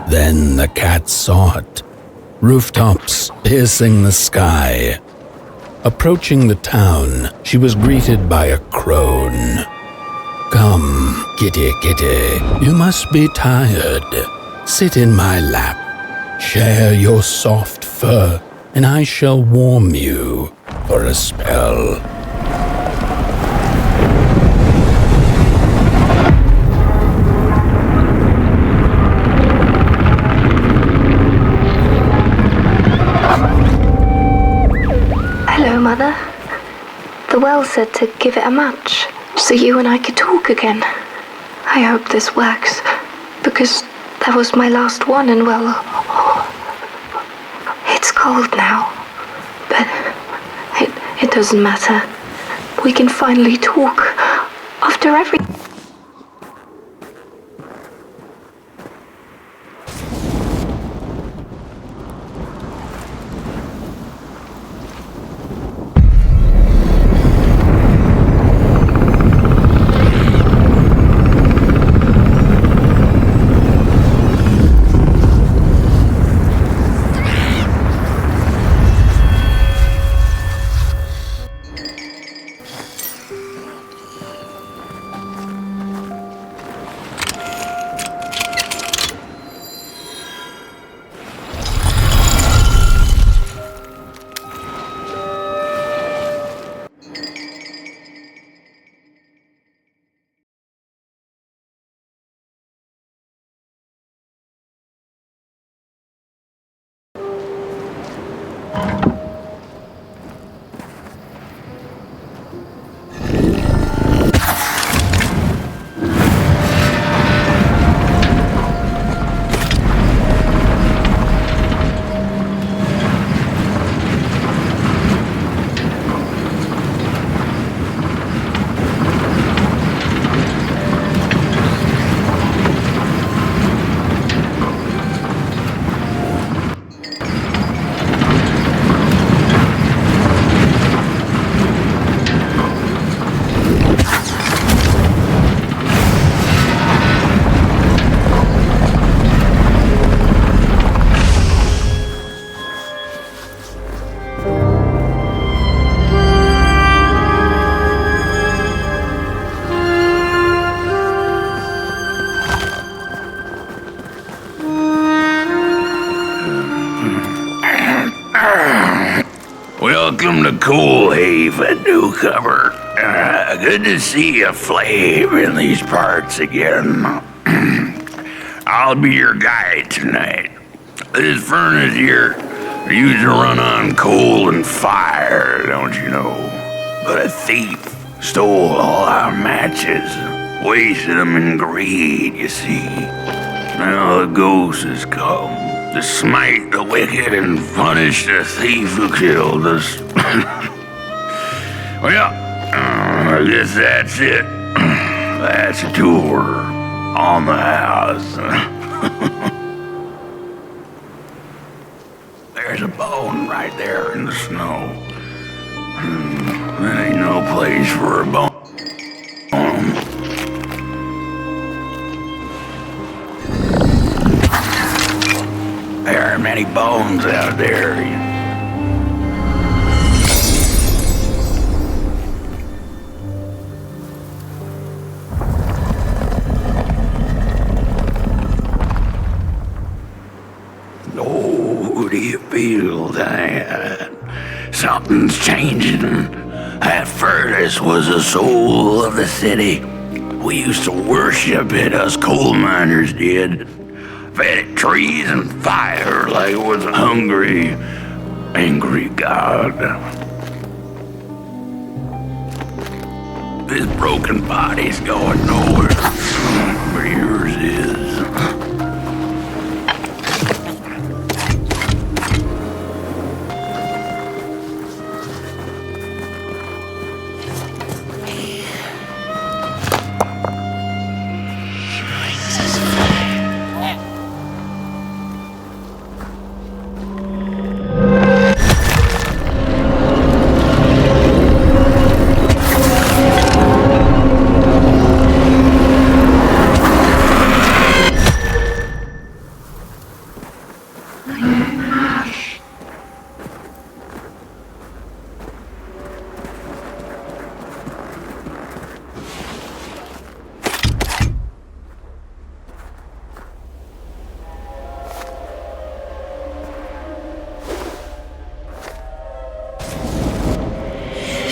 Then the cat saw it. Rooftops piercing the sky. Approaching the town, she was greeted by a crone. "Come, kitty, kitty, you must be tired. Sit in my lap. Share your soft fur, and I shall warm you for a spell." Mother? The well said to give it a match, so you and I could talk again. I hope this works, because that was my last one, and well, it's cold now. But it doesn't matter. We can finally talk after everything. Welcome to Coal Haven, newcomer. Good to see a flame in these parts again. I'll be your guide tonight. This furnace here used to run on coal and fire, don't you know? But a thief stole all our matches, wasted them in greed, you see. Now the ghost has come to smite the wicked and punish the thief who killed us. Well, I guess that's it. That's a tour on the house. There's a bone right there in the snow. That ain't no place for a bone. There are many bones out there. Oh, do you feel that? Something's changing. That furnace was the soul of the city. We used to worship it, us coal miners did. Fed it trees and fire like it was a hungry, angry god. This broken body's going nowhere, but yours is.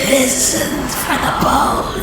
Listen for the bone.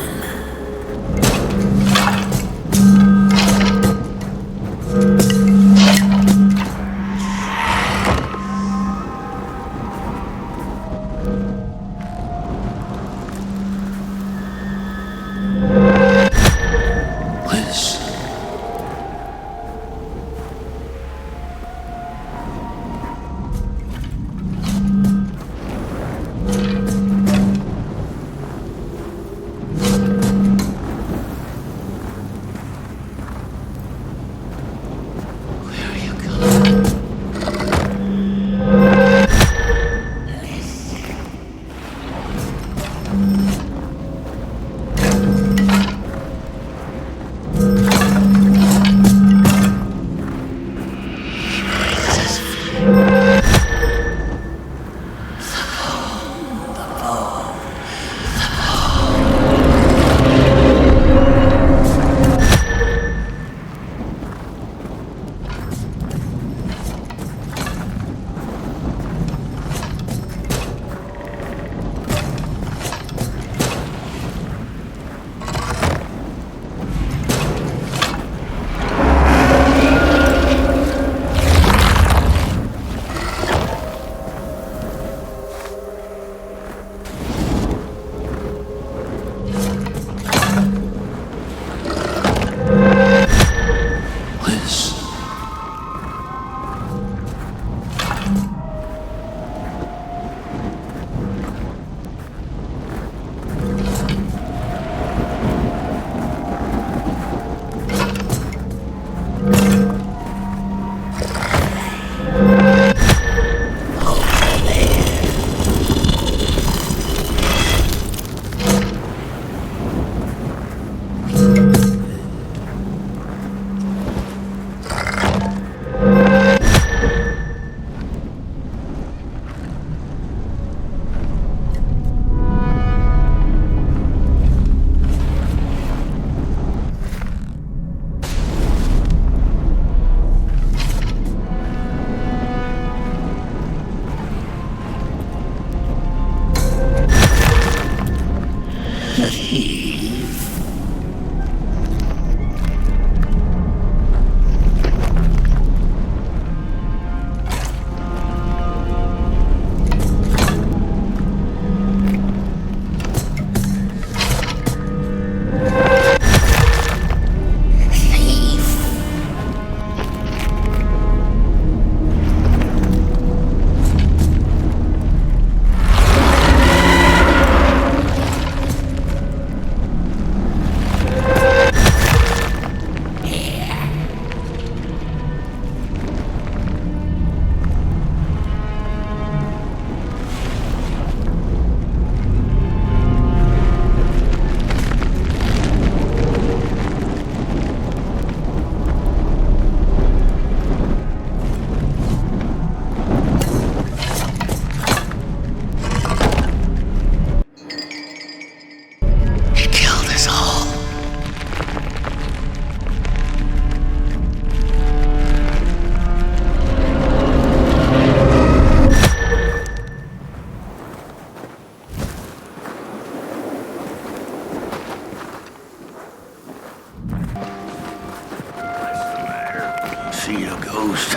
See a ghost.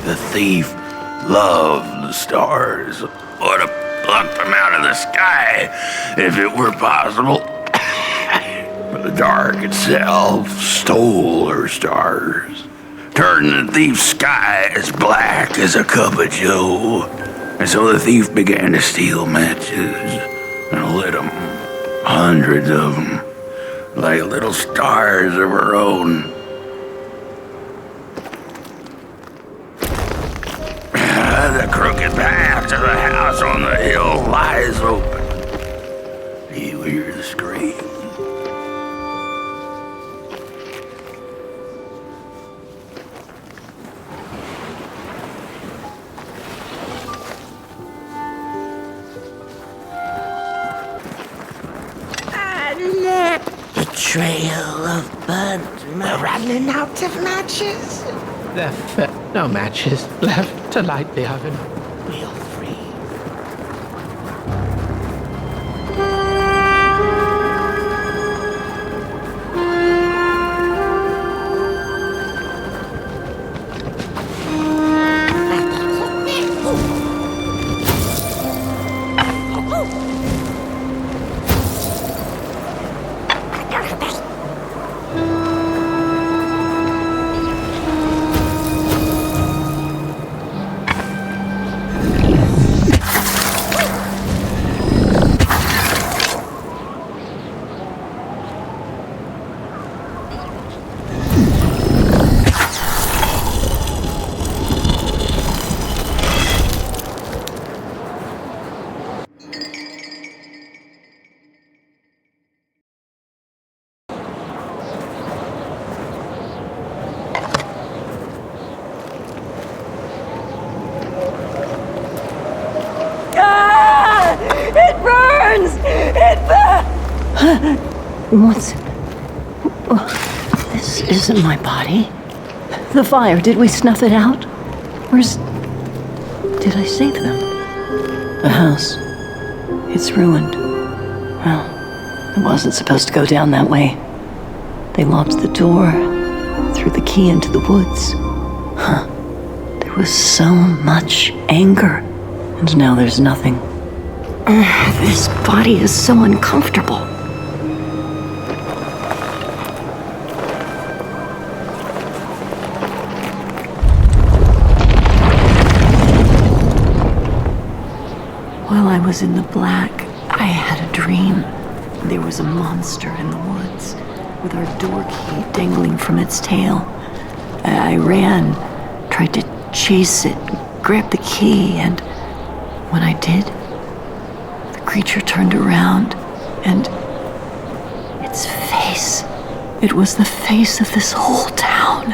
The thief loved the stars. Would have plucked them out of the sky if it were possible. But the dark itself stole her stars, turning the thief's sky as black as a cup of joe. And so the thief began to steal matches and lit them, hundreds of them, like little stars of her own. The crooked path to the house on the hill lies open. You hear the scream. The trail of burnt. We're running out of matches. No matches left to light the oven. We're free. What's... This isn't my body. The fire, did we snuff it out? Where's... Did I save them? The house. It's ruined. Well, it wasn't supposed to go down that way. They locked the door, threw the key into the woods. Huh. There was so much anger, and now there's nothing. This body is so uncomfortable. While I was in the black, I had a dream. There was a monster in the woods, with our door key dangling from its tail. I ran, tried to chase it, grab the key, and when I did, the creature turned around, and its face, it was the face of this whole town.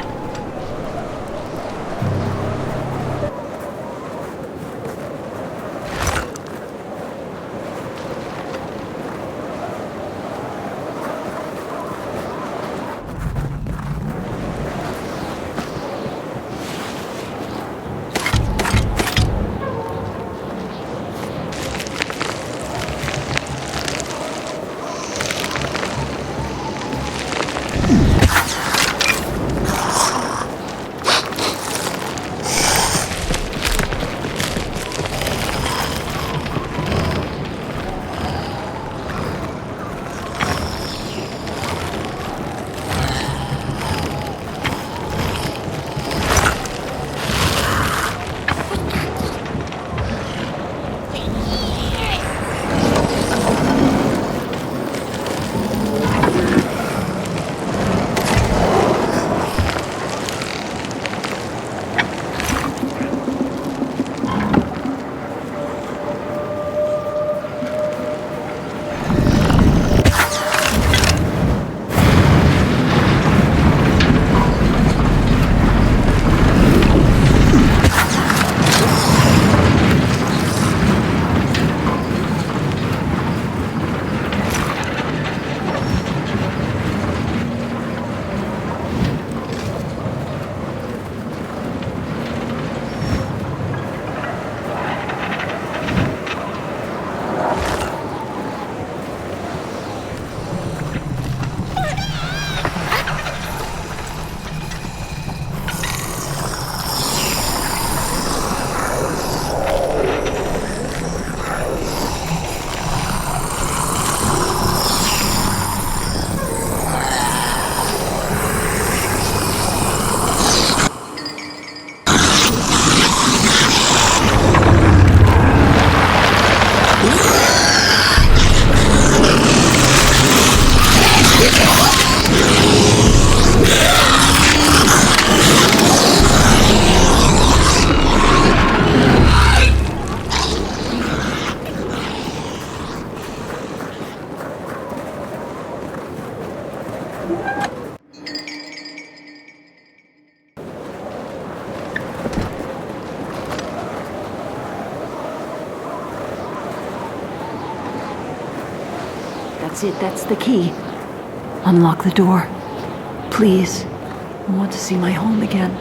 That's it, that's the key. Unlock the door. Please. I want to see my home again.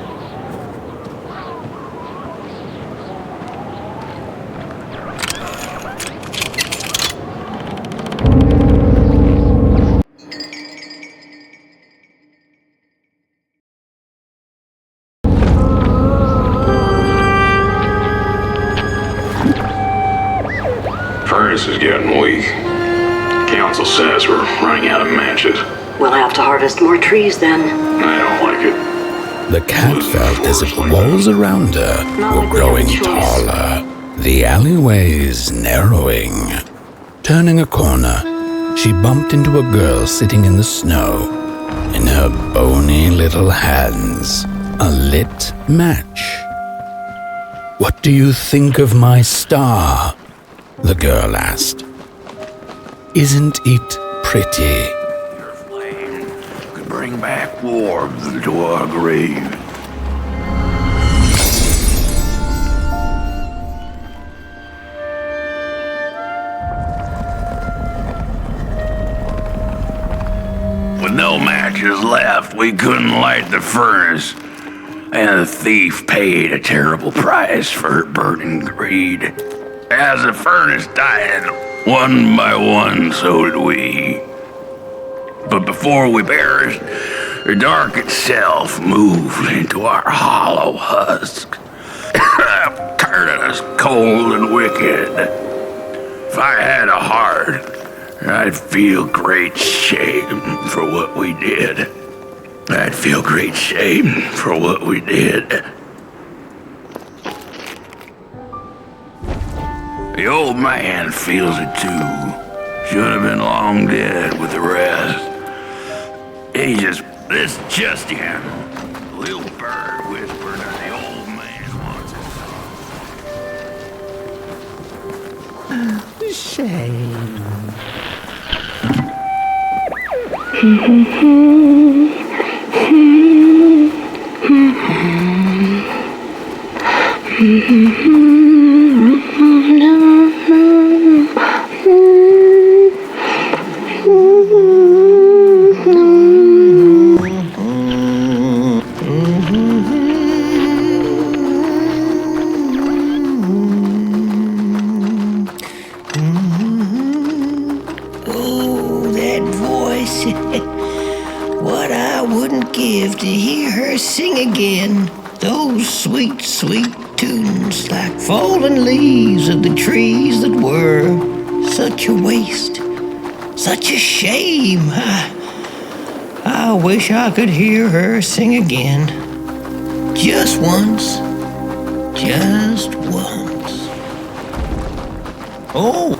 Furnace is getting weak. Council says we're running out of matches. We'll have to harvest more trees then. I don't like it. The cat felt as if the walls around her were growing taller, the alleyways narrowing. Turning a corner, she bumped into a girl sitting in the snow. In her bony little hands, a lit match. "What do you think of my star?" the girl asked. "Isn't it pretty?" Your flame could bring back warmth to our grave. With no matches left, we couldn't light the furnace. And the thief paid a terrible price for her burning greed. As the furnace died, one by one, so did we. But before we perished, the dark itself moved into our hollow husk, turning us cold and wicked. If I had a heart, I'd feel great shame for what we did. I'd feel great shame for what we did. The old man feels it too. Should have been long dead with the rest. It's just him. The little bird whispered that the old man wants his Shame. Oh, that voice. What I wouldn't give to hear her sing again. Those sweet, sweet tunes like fallen leaves of the trees that were. Such a waste. Such a shame. I wish I could hear her sing again. Just once. Just once. Oh.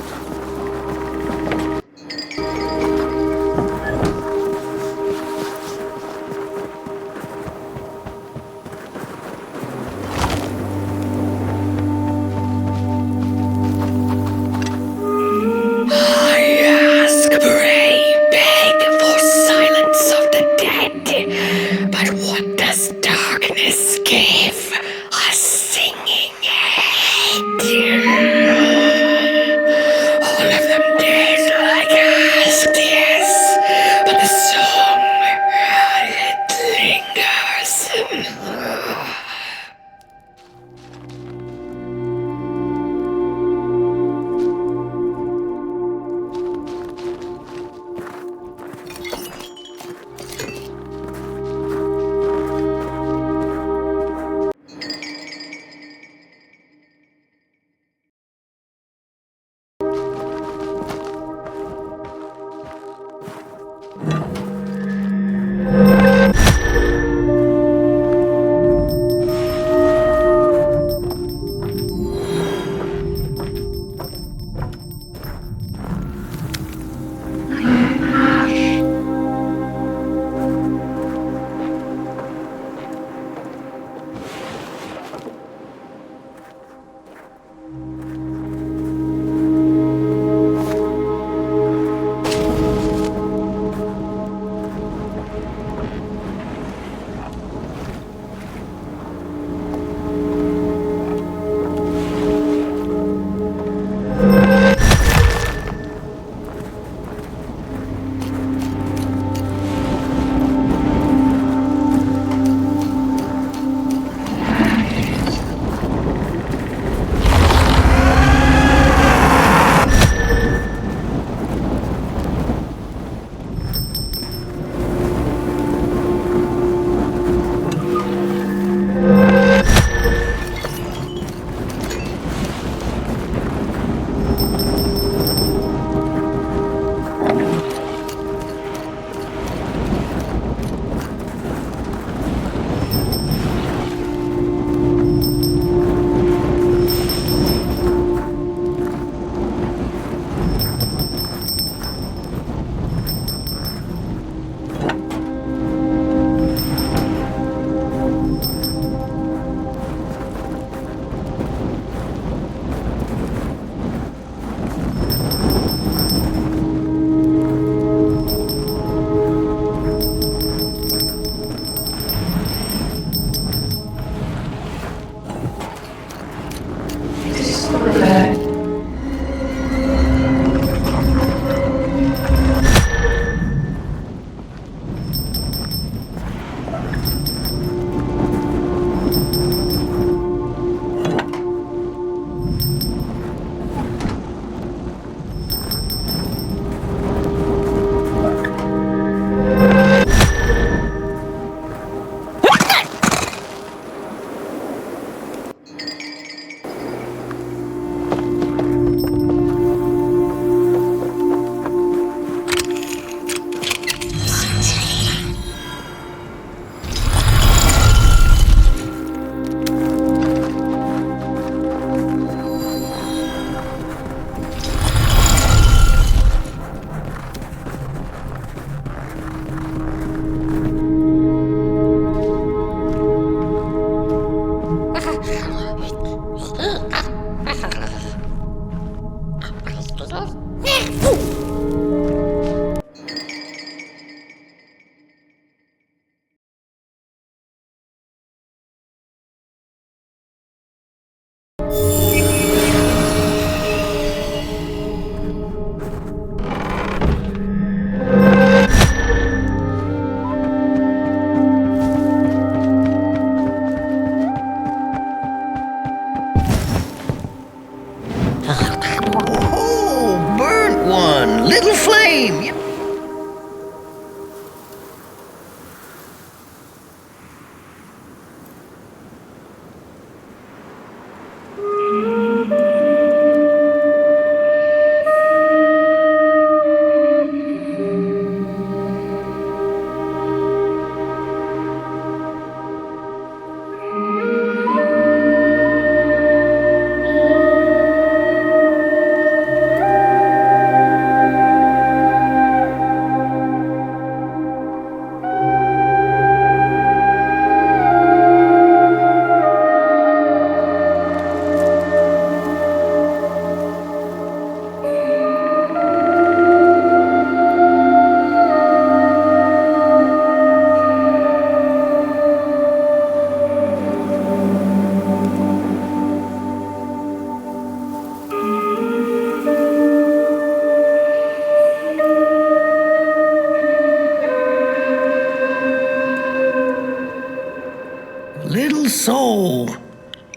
soul,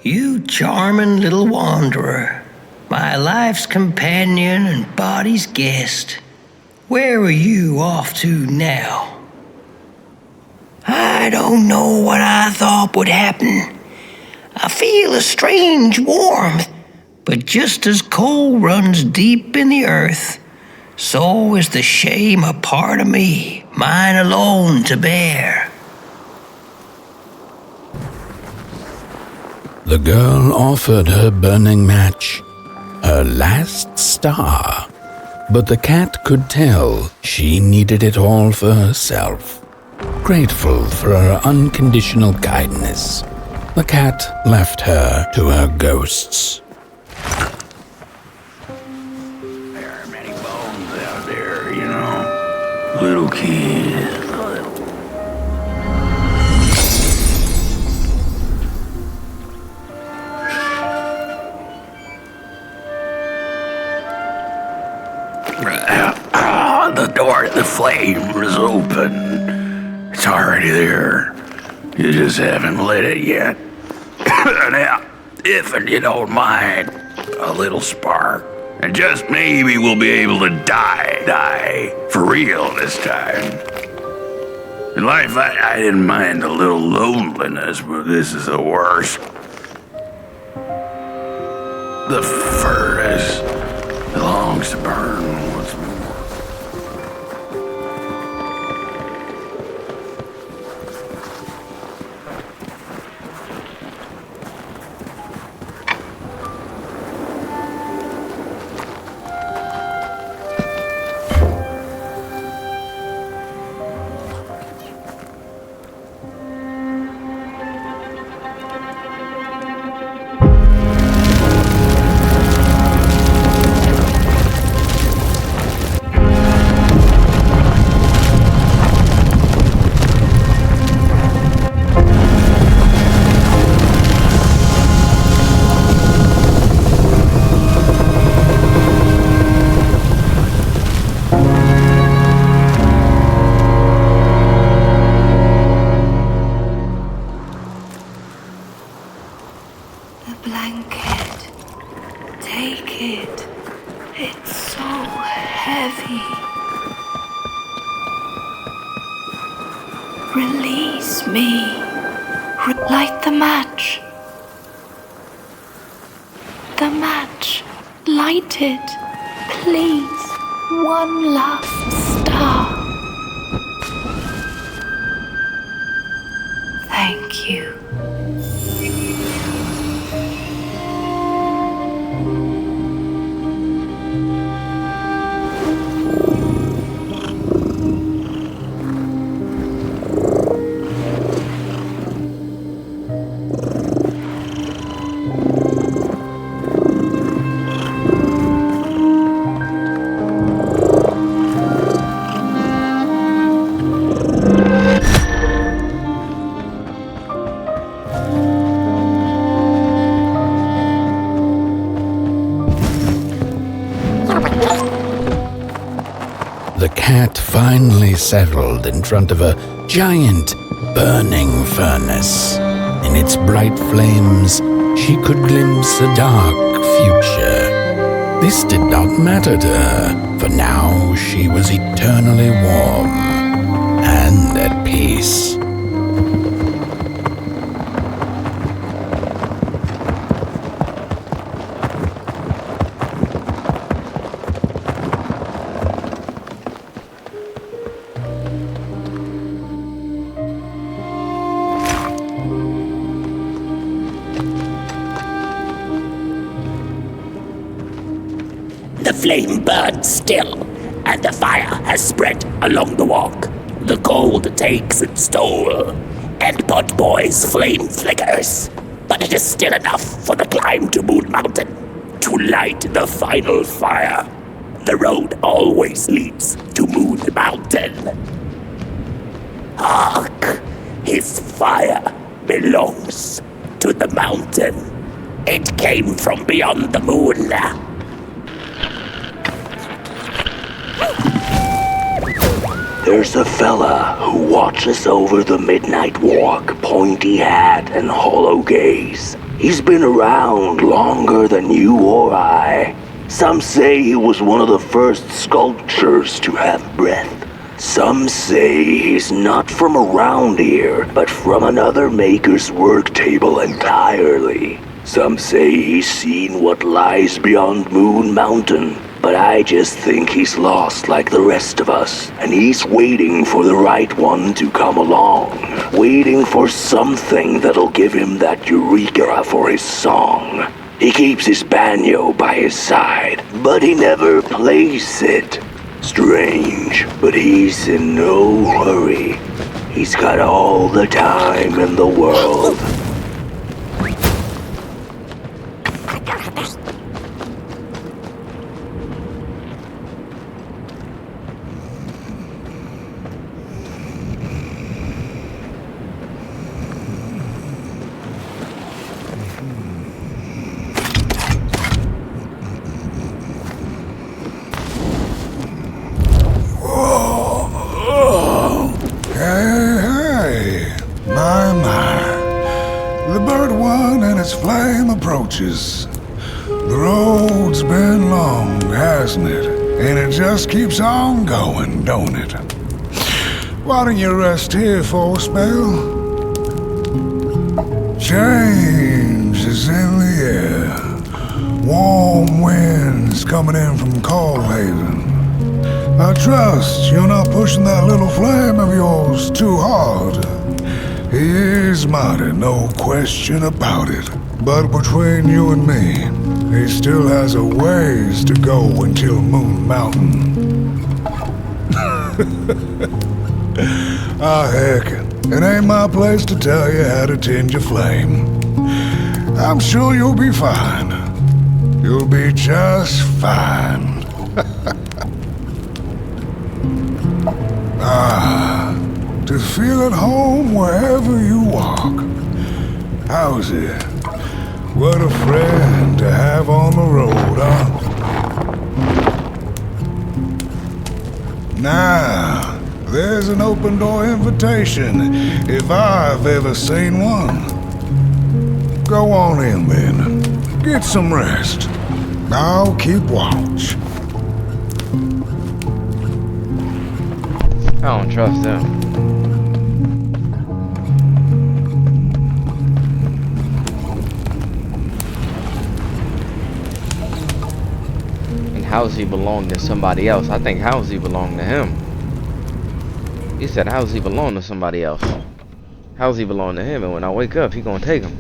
you charming little wanderer, my life's companion and body's guest. Where are you off to now? I don't know what I thought would happen. I feel a strange warmth, but just as coal runs deep in the earth, so is the shame a part of me, mine alone to bear. The girl offered her burning match, her last star, but the cat could tell she needed it all for herself. Grateful for her unconditional kindness, the cat left her to her ghosts. Little kid. The door to the flame is open. It's already there. You just haven't lit it yet. Now, if you don't mind, a little spark. And just maybe we'll be able to die for real this time. In life, I didn't mind a little loneliness, but this is the worst. The furnace longs to burn once more. Release me. Light the match. The match. Light it. Please. One last star. Thank you. The cat finally settled in front of a giant burning furnace. In its bright flames, she could glimpse a dark future. This did not matter to her, for now she was eternally warm and at peace. The flame burns still, and the fire has spread along the walk. The cold takes its toll, and Potboy's flame flickers. But it is still enough for the climb to Moon Mountain, to light the final fire. The road always leads to Moon Mountain. Hark! His fire belongs to the mountain. It came from beyond the moon. There's a fella who watches over the midnight walk, pointy hat and hollow gaze. He's been around longer than you or I. Some say he was one of the first sculptures to have breath. Some say he's not from around here, but from another maker's work table entirely. Some say he's seen what lies beyond Moon Mountain, but I just think he's lost like the rest of us, and he's waiting for the right one to come along, waiting for something that'll give him that eureka for his song. He keeps his banjo by his side, but he never plays it. Strange, but he's in no hurry. He's got all the time in the world. The road's been long, hasn't it? And it just keeps on going, don't it? Why don't you rest here for a spell? Change is in the air. Warm winds coming in from Coldhaven. I trust you're not pushing that little flame of yours too hard. He is mighty, no question about it. But between you and me, he still has a ways to go until Moon Mountain. Heck, it ain't my place to tell you how to tend your flame. I'm sure you'll be fine. You'll be just fine. To feel at home wherever you walk. How's it? What a friend to have on the road, huh? Now, there's an open door invitation, if I've ever seen one. Go on in then. Get some rest. I'll keep watch. I don't trust them. Howsy belonged to somebody else. I think Howsy belonged to him. He said Howsy belonged to somebody else. Howsy belonged to him, and when I wake up, he gonna take him.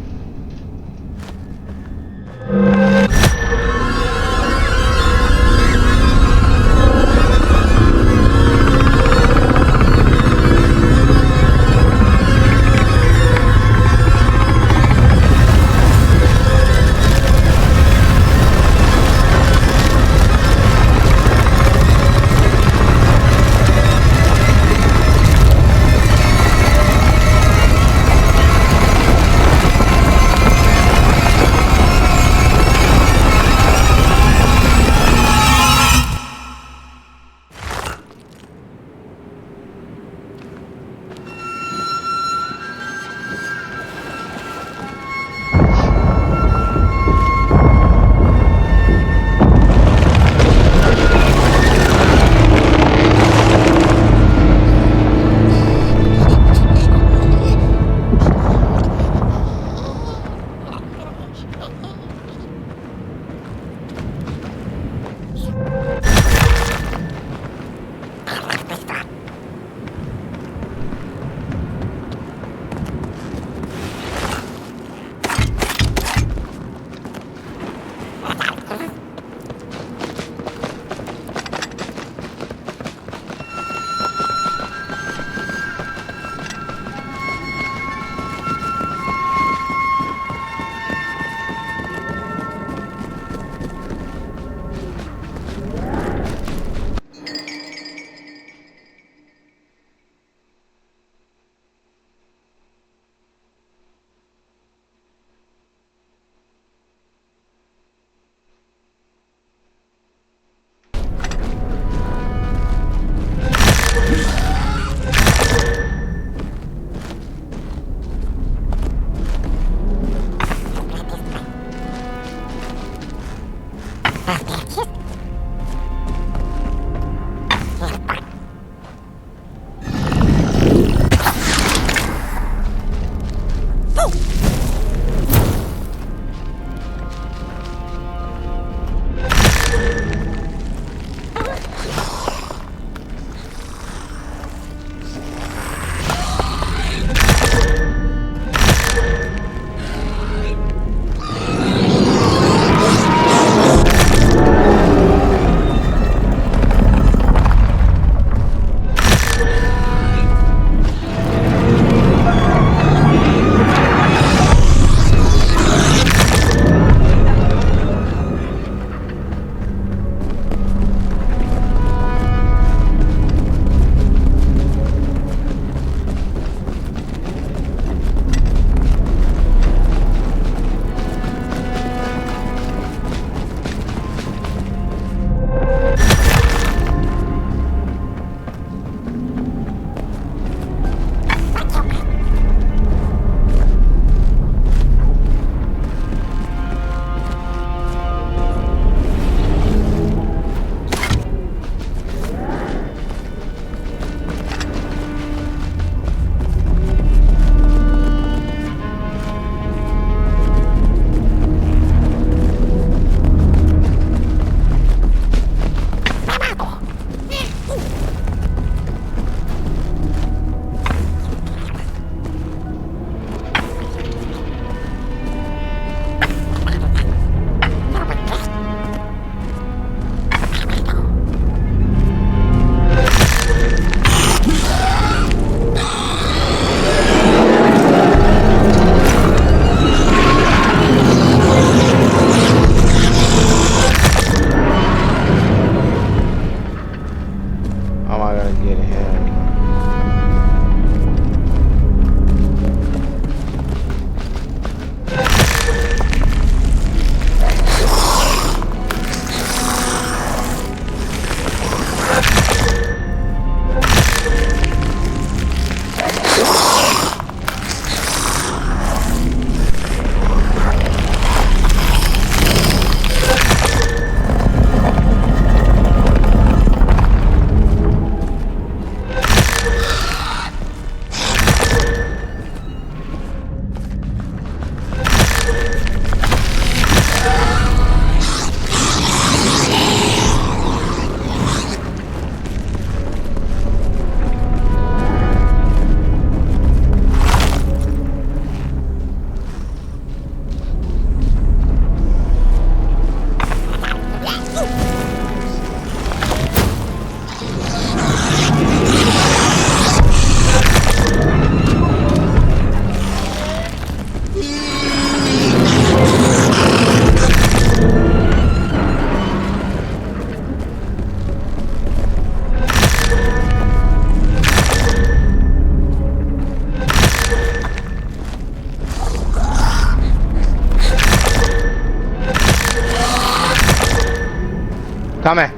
Come here.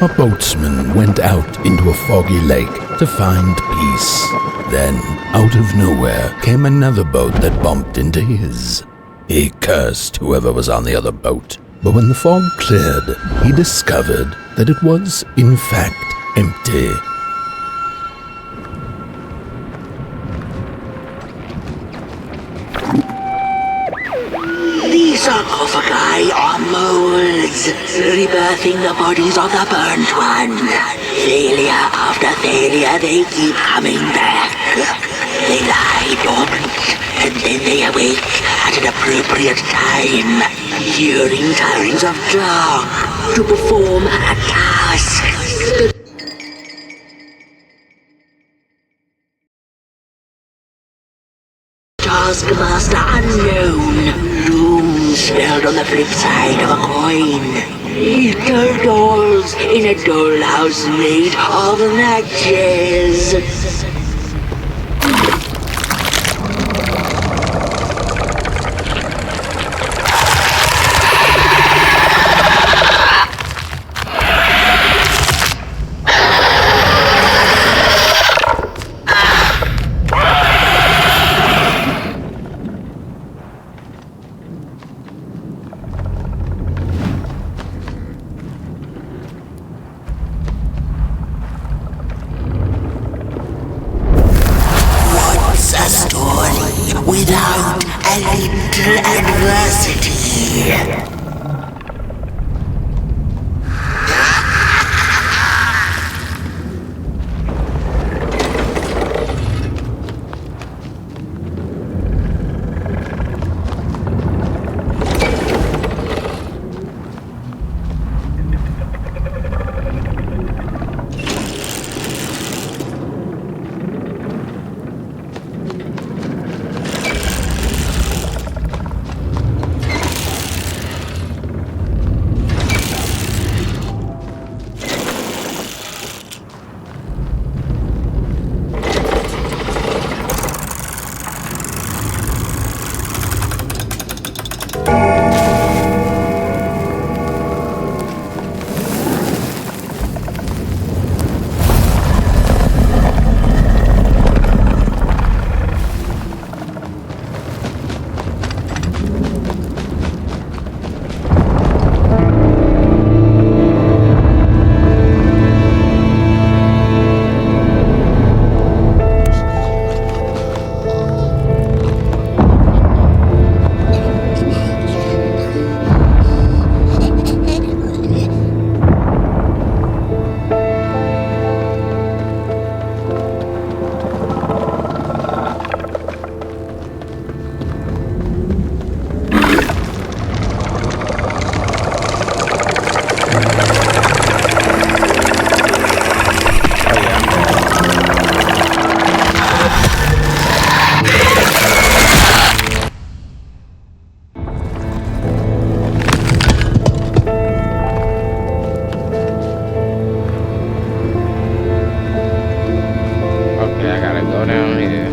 A boatsman went out into a foggy lake to find peace. Then, out of nowhere, came another boat that bumped into his. He cursed whoever was on the other boat, but when the fog cleared, he discovered that it was, in fact, empty. These sarcophagi are molds, rebirthing the bodies of the burnt one. Failure after failure, they keep coming back. They lie dormant, and then they awake at an appropriate time, during times of dark, to perform a task. Taskmaster unknown. Doom spelled on the flip side of a coin. Little dolls in a dollhouse made of matches. Without a little adversity. gotta go down here.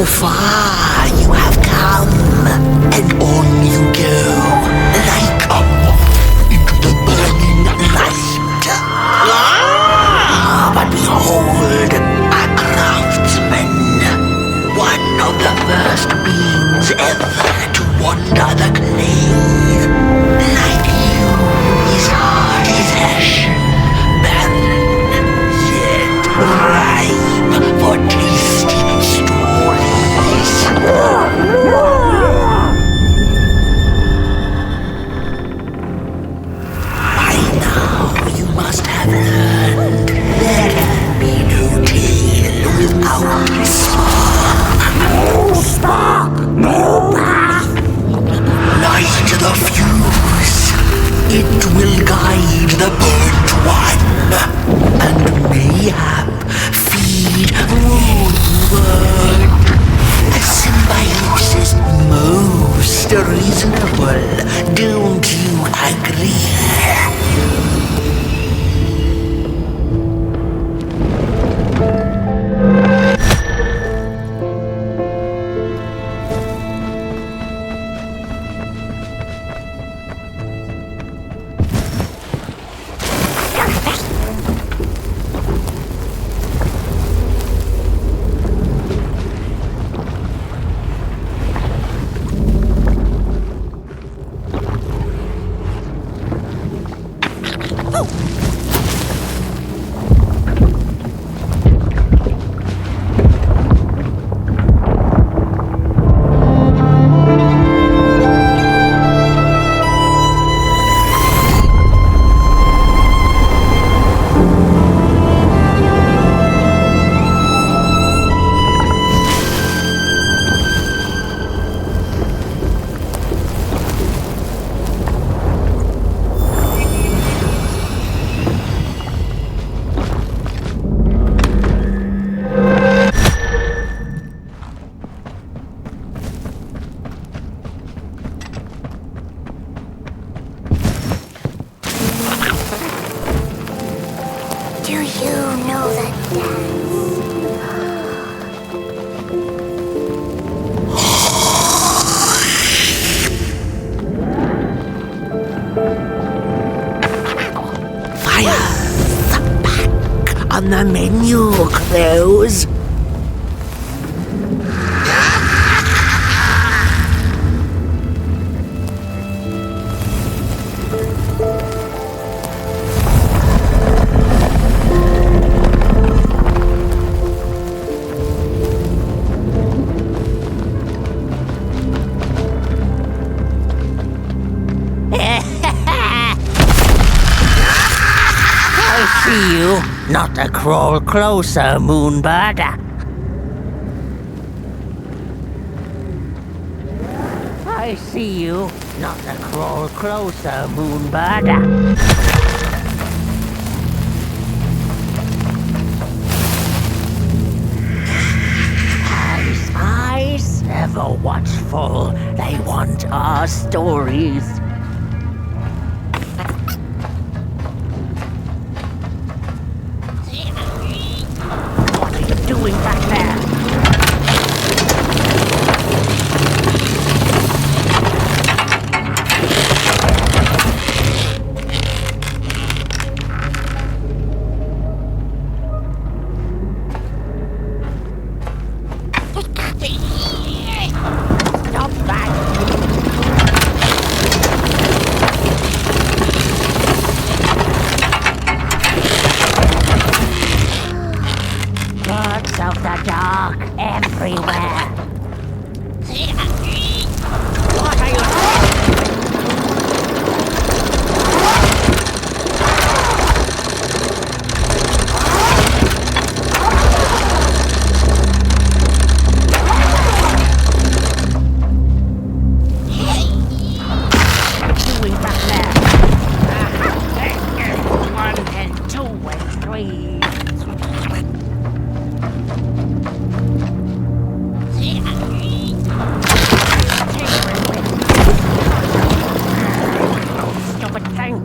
Far you have come, and on you go, like a moth into the burning light. But behold, a craftsman, one of the first beings ever to wander the clay. Like you, his heart is ashen, barren, yet ripe for tasty by now you must have learned there can be no tale without a spark. No spark, no path. Light the fuse. It will guide the burnt one, and mayhap feed the world. A symbiosis most reasonable, don't you agree? On the menu, close. I see you. Not to crawl closer, Moonbird. I see you. Not to crawl closer, Moonbird. Eyes, ever watchful. They want our stories. Doing back there? the dark everywhere. What are you doing back there? 1 and 2 and 3. Stupid thing.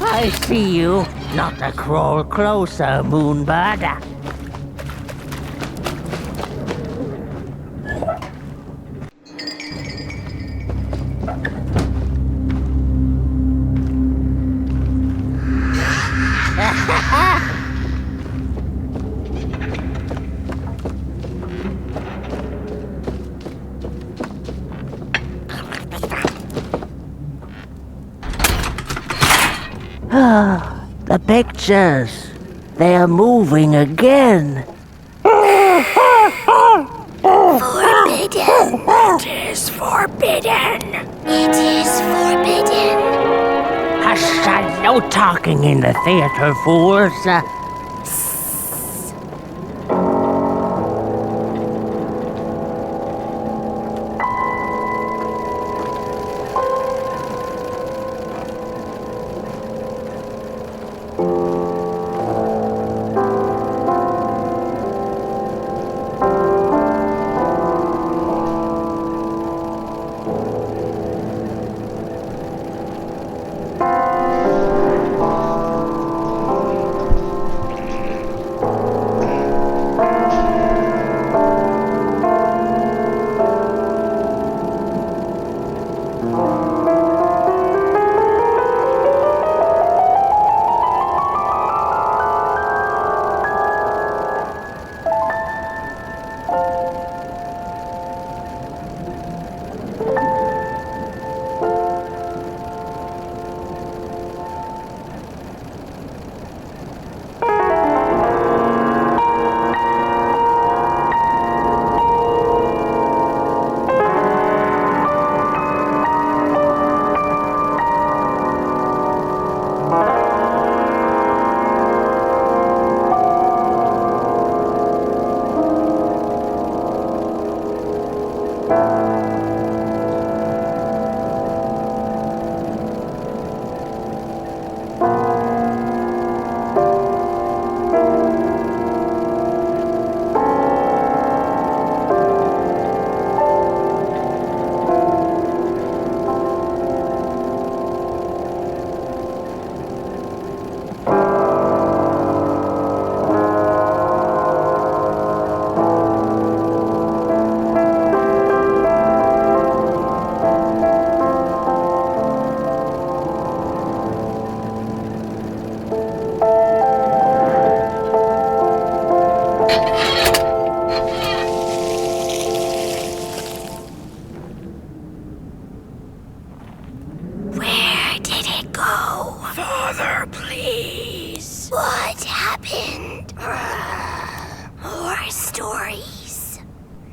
I see you. Not a crawl closer, Moonbird. Ah, the pictures. They are moving again. Forbidden. It is forbidden. It is forbidden. Hush, no talking in the theater, fools.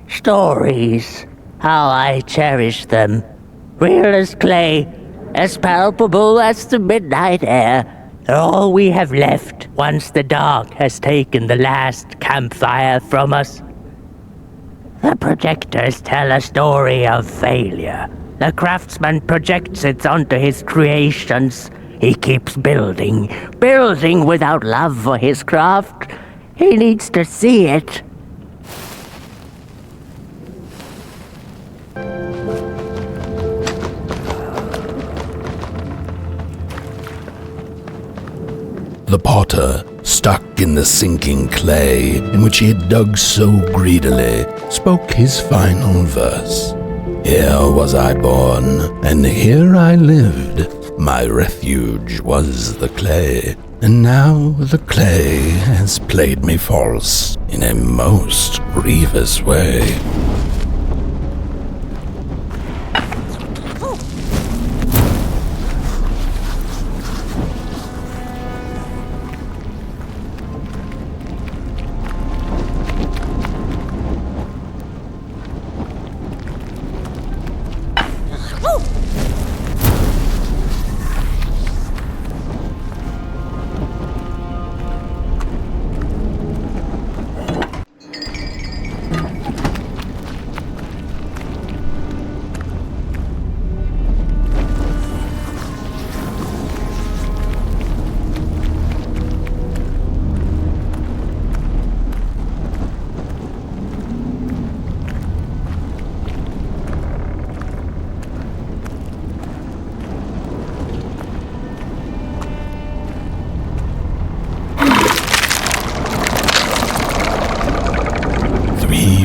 Stories. How I cherish them. Real as clay, as palpable as the midnight air. They're all we have left once the dark has taken the last campfire from us. The projectors tell a story of failure. The craftsman projects it onto his creations. He keeps building without love for his craft. He needs to see it. The potter, stuck in the sinking clay in which he had dug so greedily, spoke his final verse. Here was I born, and here I lived. My refuge was the clay. And now the clay has played me false in a most grievous way.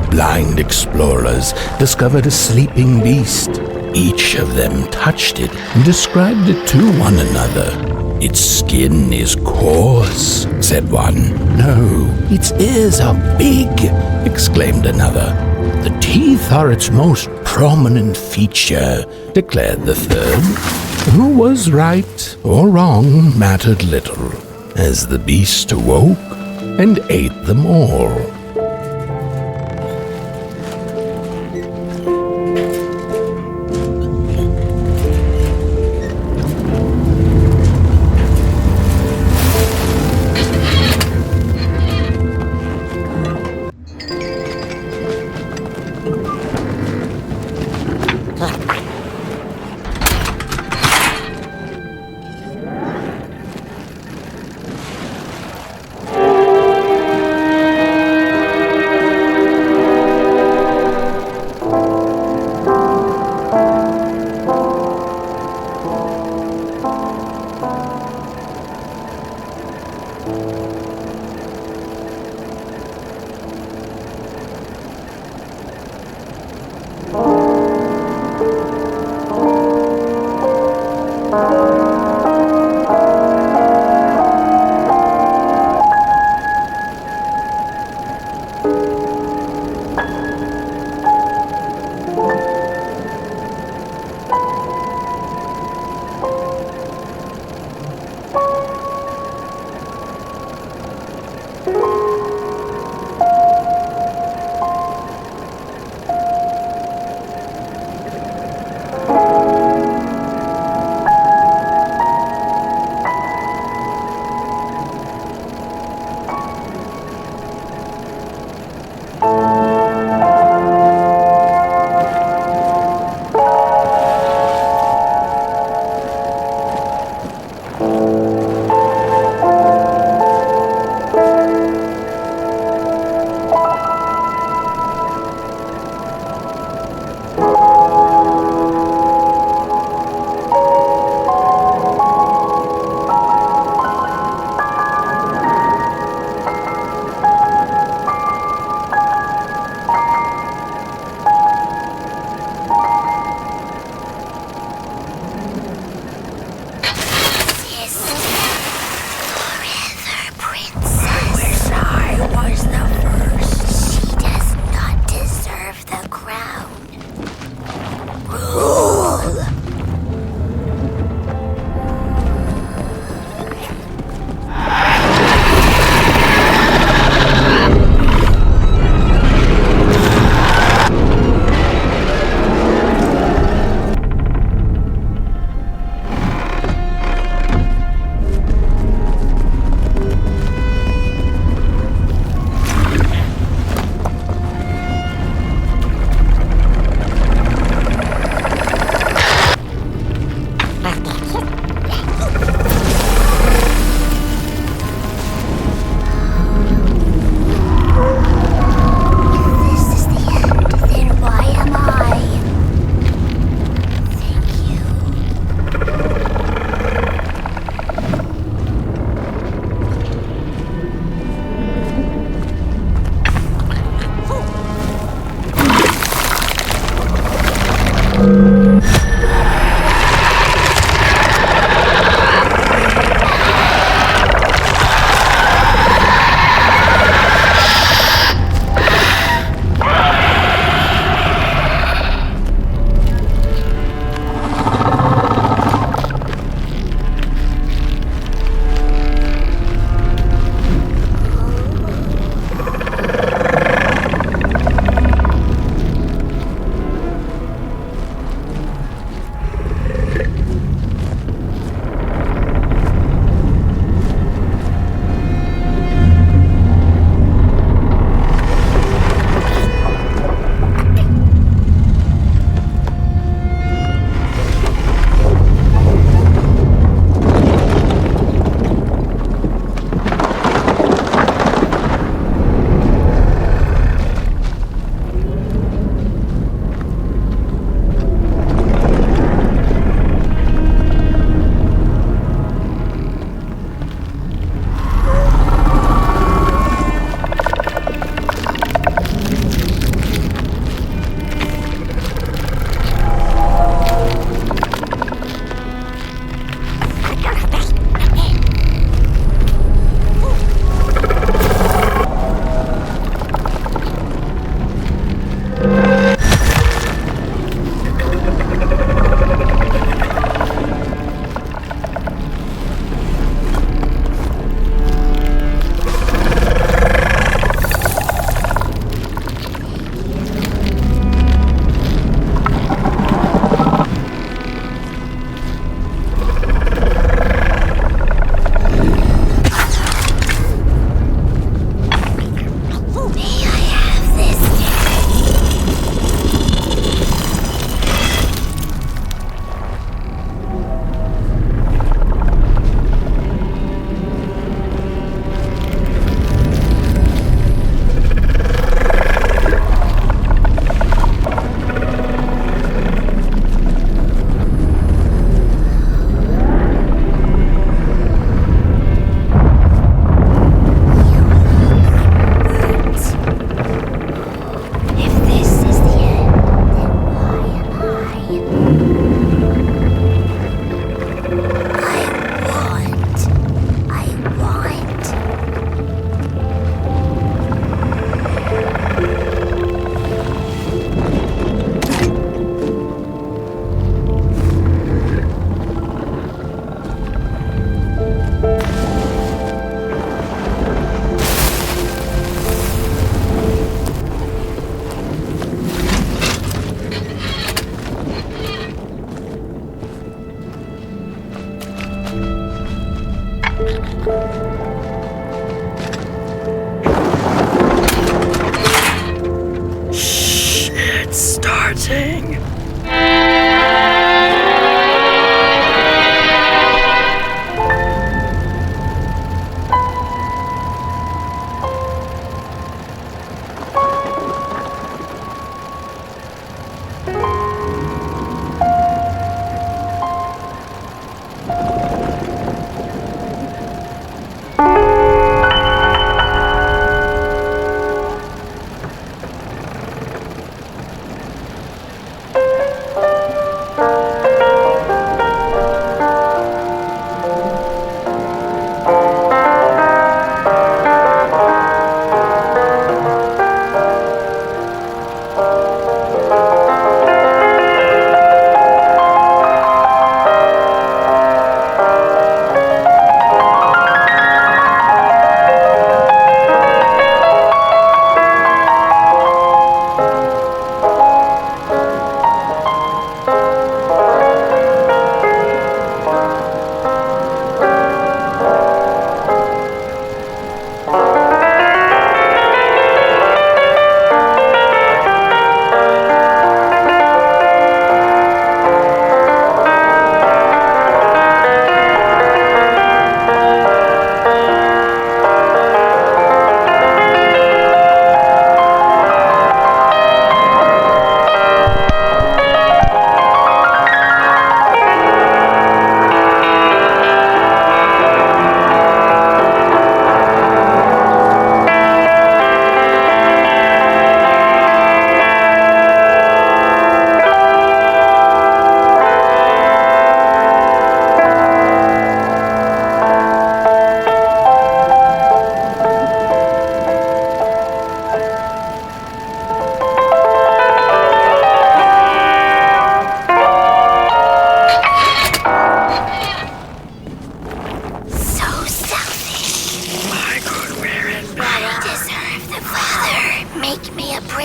Blind explorers discovered a sleeping beast. Each of them touched it and described it to one another. Its skin is coarse, said one. No, its ears are big, exclaimed another. The teeth are its most prominent feature, declared the third. Who was right or wrong mattered little, as the beast awoke and ate them all.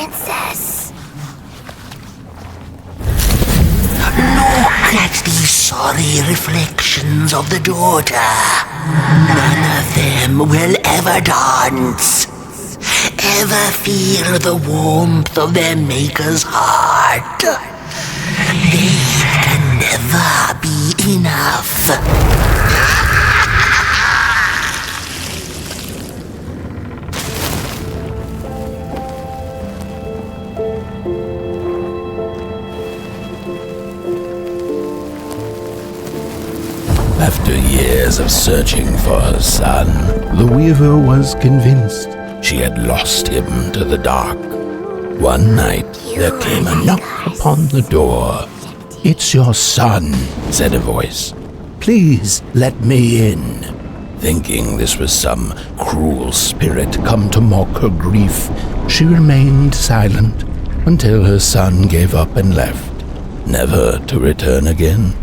princess. Look at these sorry reflections of the daughter. None of them will ever dance, ever feel the warmth of their maker's heart. They can never be enough. After years of searching for her son, the weaver was convinced she had lost him to the dark. One night, there came a knock upon the door. "It's your son," said a voice. "Please let me in." Thinking this was some cruel spirit come to mock her grief, she remained silent until her son gave up and left, never to return again.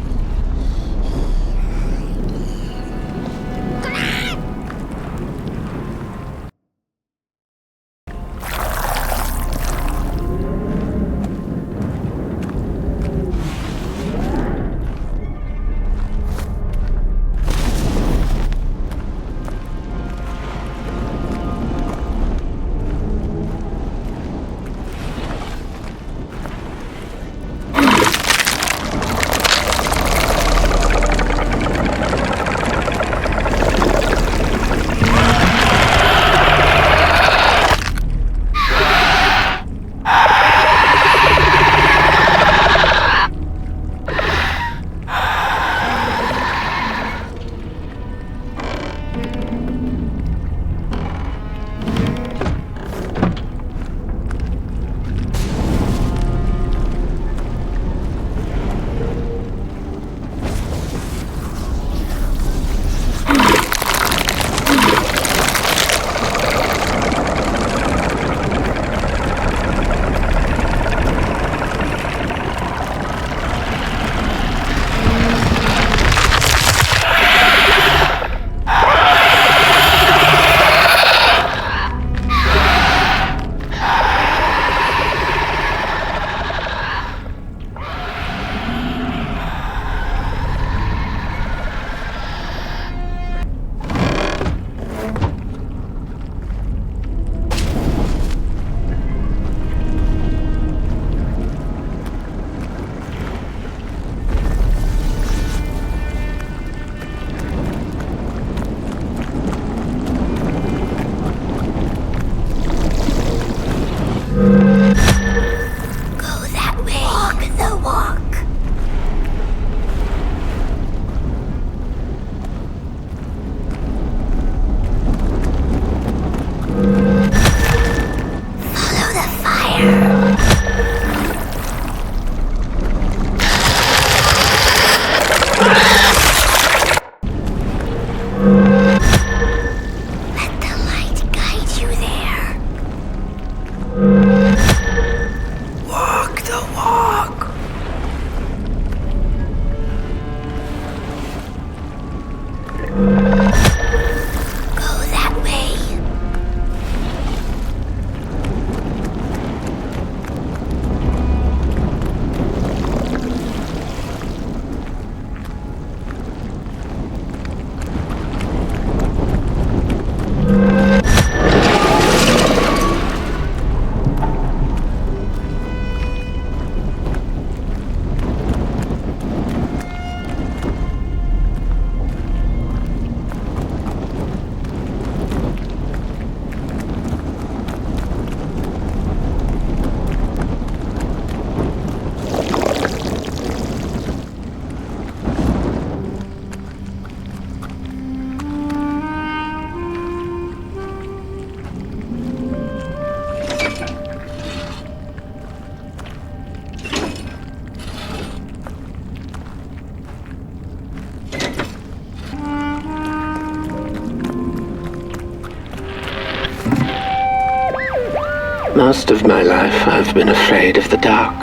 Most of my life, I've been afraid of the dark.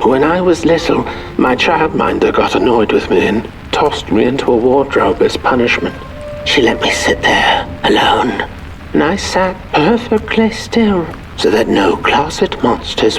When I was little, my childminder got annoyed with me and tossed me into a wardrobe as punishment. She let me sit there, alone, and I sat perfectly still, so that no closet monsters...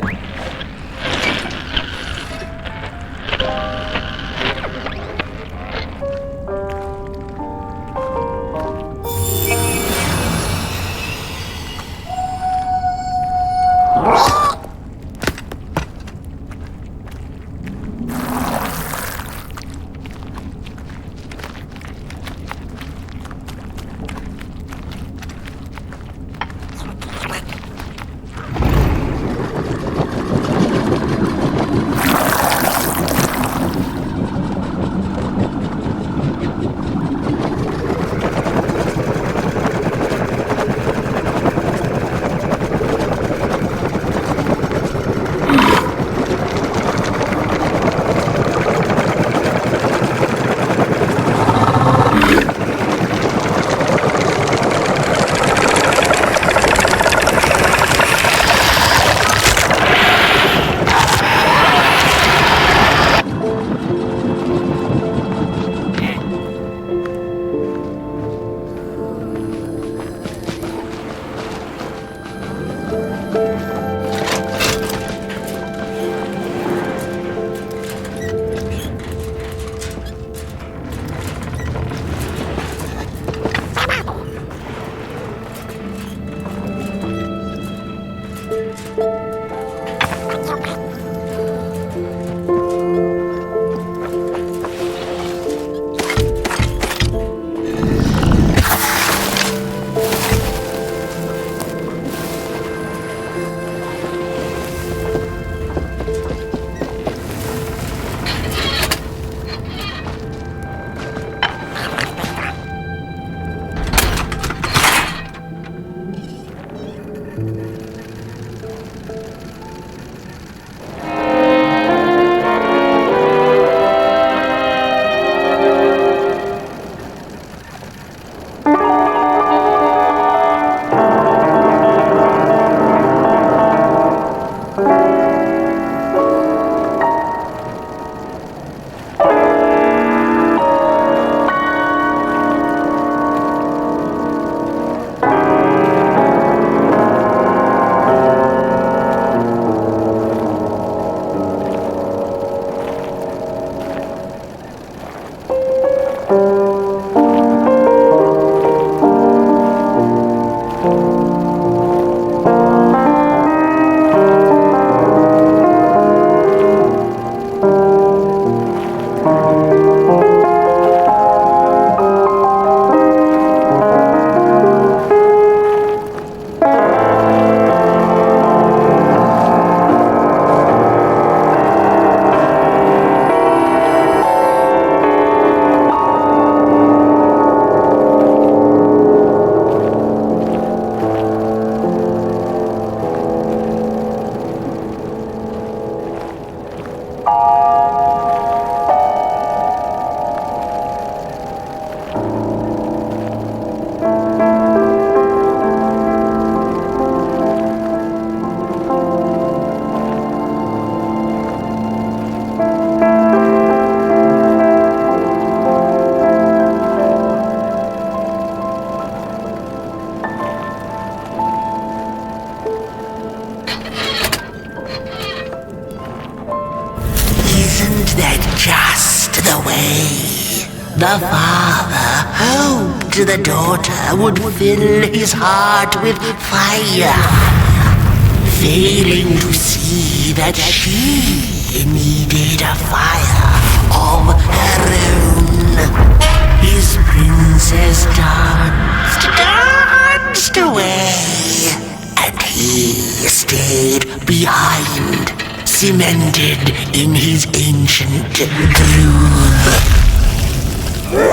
The father hoped the daughter would fill his heart with fire, failing to see that she needed a fire of her own. His princess danced away, and he stayed behind, cemented in his ancient groove. The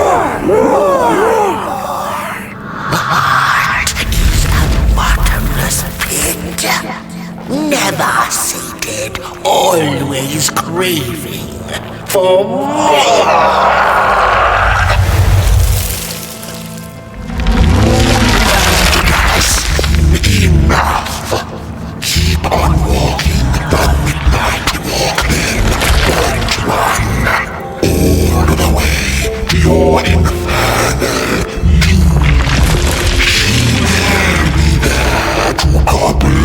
heart is a bottomless pit, never sated, always craving for more. Enough. Keep on walking the midnight walk then. Don't run. All the way to your infernal doom. She will be there to gobble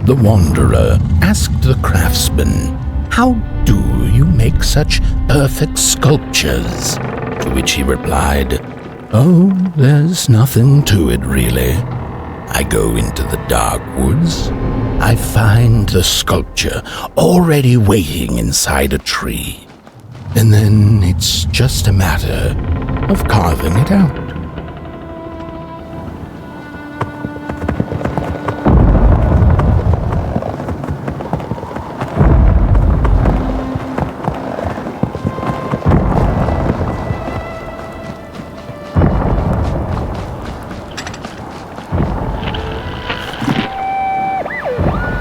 The wanderer asked the craftsman, "How do you make such perfect sculptures?" To which he replied, "Oh, there's nothing to it really. I go into the dark woods. I find the sculpture already waiting inside a tree. And then it's just a matter of carving it out."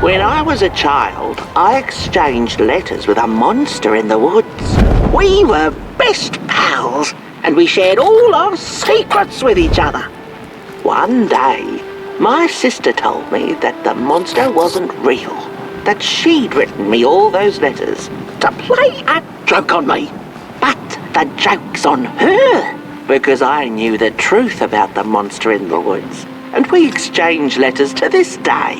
When I was a child, I exchanged letters with a monster in the woods. We were best pals, and we shared all our secrets with each other. One day, my sister told me that the monster wasn't real, that she'd written me all those letters to play a joke on me. But the joke's on her, because I knew the truth about the monster in the woods, and we exchange letters to this day.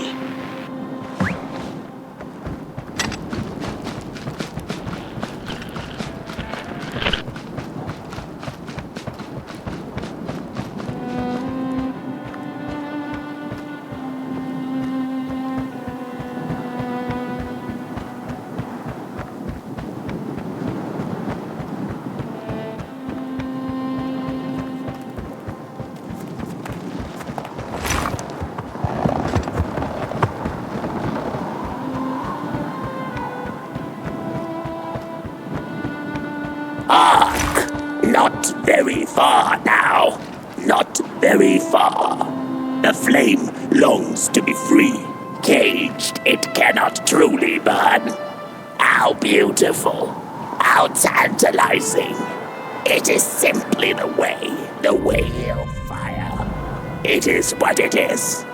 Not very far now. Not very far. The flame longs to be free. Caged, it cannot truly burn. How beautiful. How tantalizing. It is simply the way of fire. It is what it is.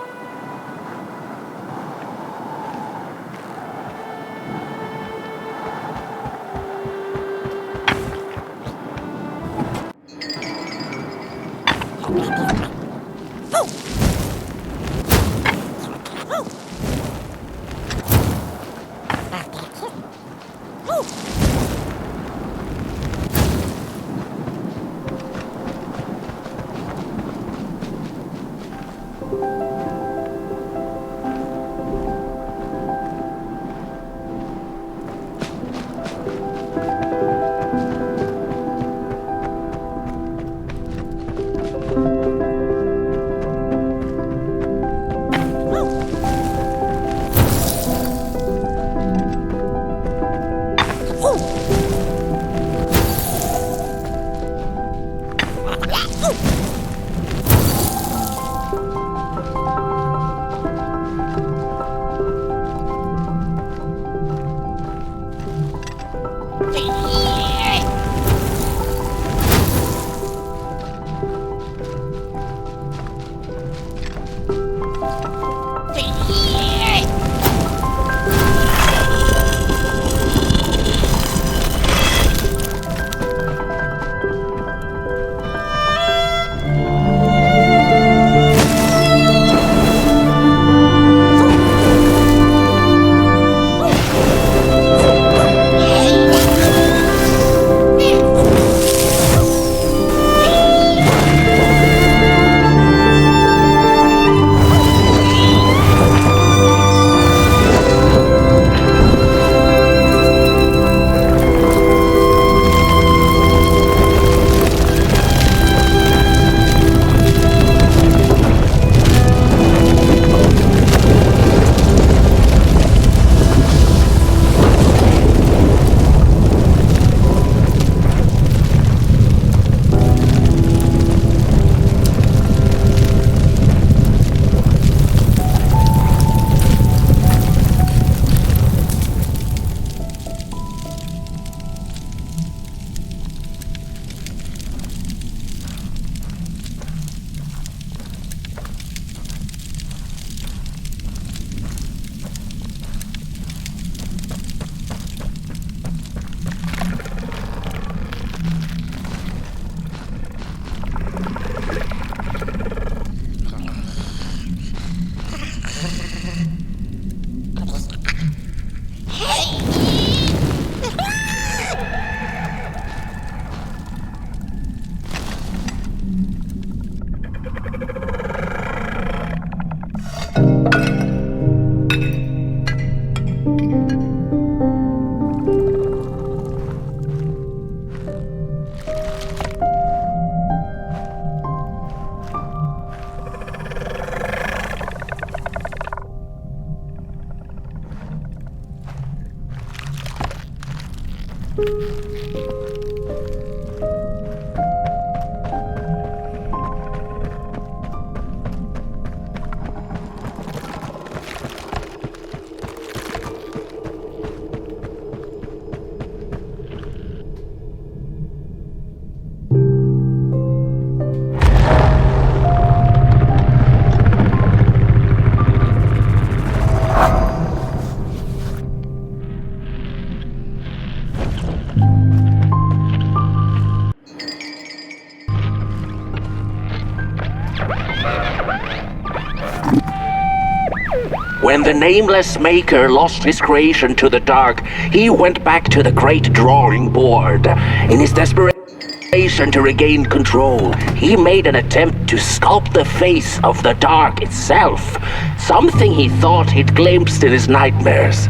When the Nameless Maker lost his creation to the dark, he went back to the great drawing board. In his desperation to regain control, he made an attempt to sculpt the face of the dark itself, something he thought he'd glimpsed in his nightmares.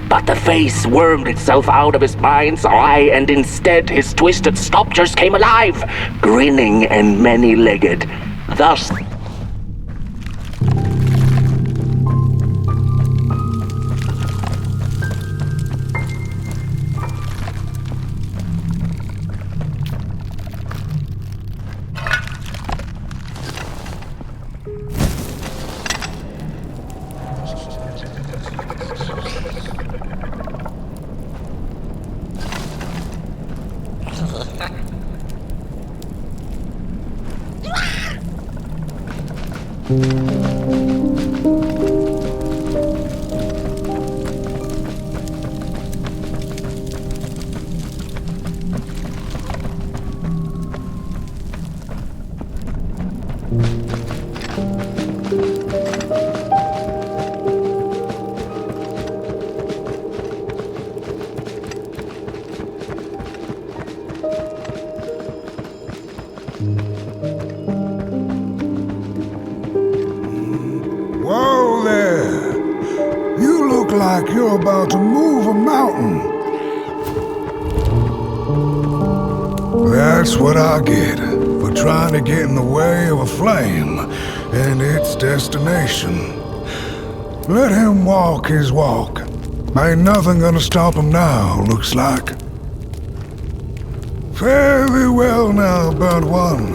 But the face wormed itself out of his mind's eye, and instead his twisted sculptures came alive, grinning and many-legged. Thus, look like you're about to move a mountain. That's what I get for trying to get in the way of a flame and its destination. Let him walk his walk. Ain't nothing gonna stop him now, looks like. Fare thee well now, burnt one.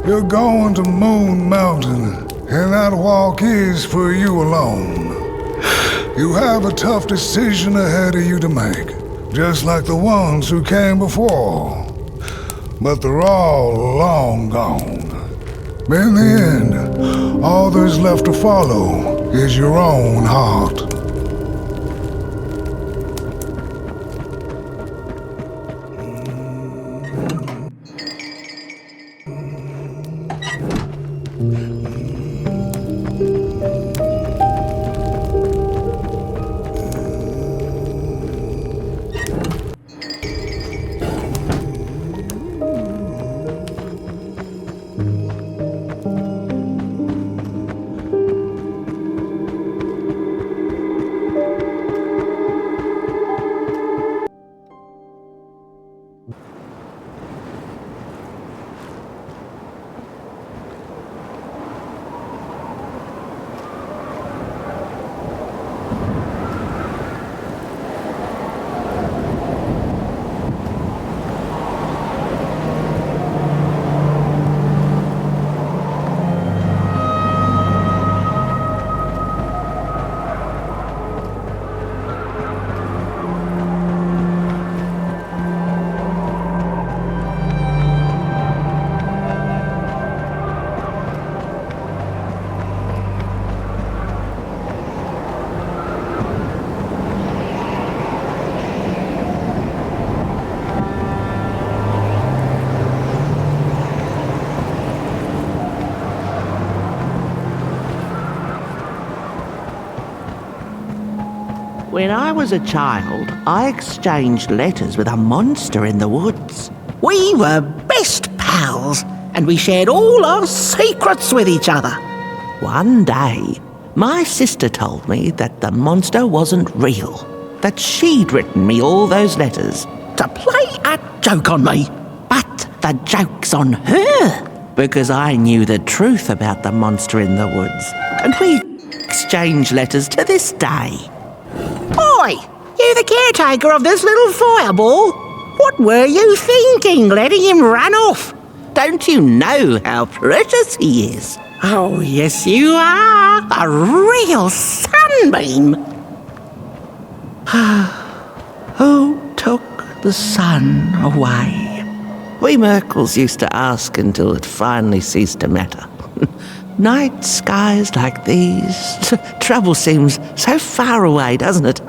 You're going to Moon Mountain, and that walk is for you alone. You have a tough decision ahead of you to make, just like the ones who came before. But they're all long gone. In the end, all there's left to follow is your own heart. When I was a child, I exchanged letters with a monster in the woods. We were best pals, and we shared all our secrets with each other. One day, my sister told me that the monster wasn't real, that she'd written me all those letters to play a joke on me. But the joke's on her, because I knew the truth about the monster in the woods, and we exchange letters to this day. Oi! You the caretaker of this little fireball? What were you thinking, letting him run off? Don't you know how precious he is? Oh, yes you are. A real sunbeam. Who took the sun away? We Merkles used to ask until it finally ceased to matter. Night skies like these, trouble seems so far away, doesn't it?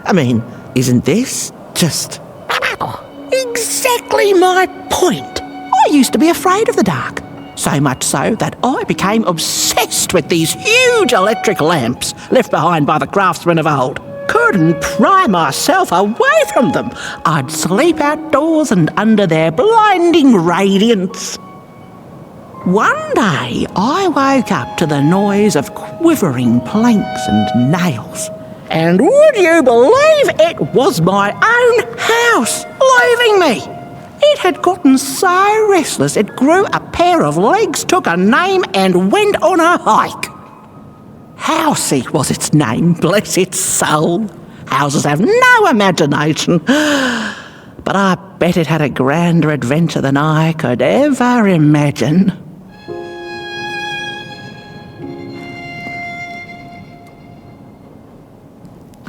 I mean, isn't this just exactly my point? I used to be afraid of the dark, so much so that I became obsessed with these huge electric lamps left behind by the craftsmen of old. Couldn't pry myself away from them. I'd sleep outdoors and under their blinding radiance. One day, I woke up to the noise of quivering planks and nails. And would you believe it was my own house leaving me? It had gotten so restless it grew a pair of legs, took a name, and went on a hike. Housey was its name, bless its soul. Houses have no imagination. But I bet it had a grander adventure than I could ever imagine.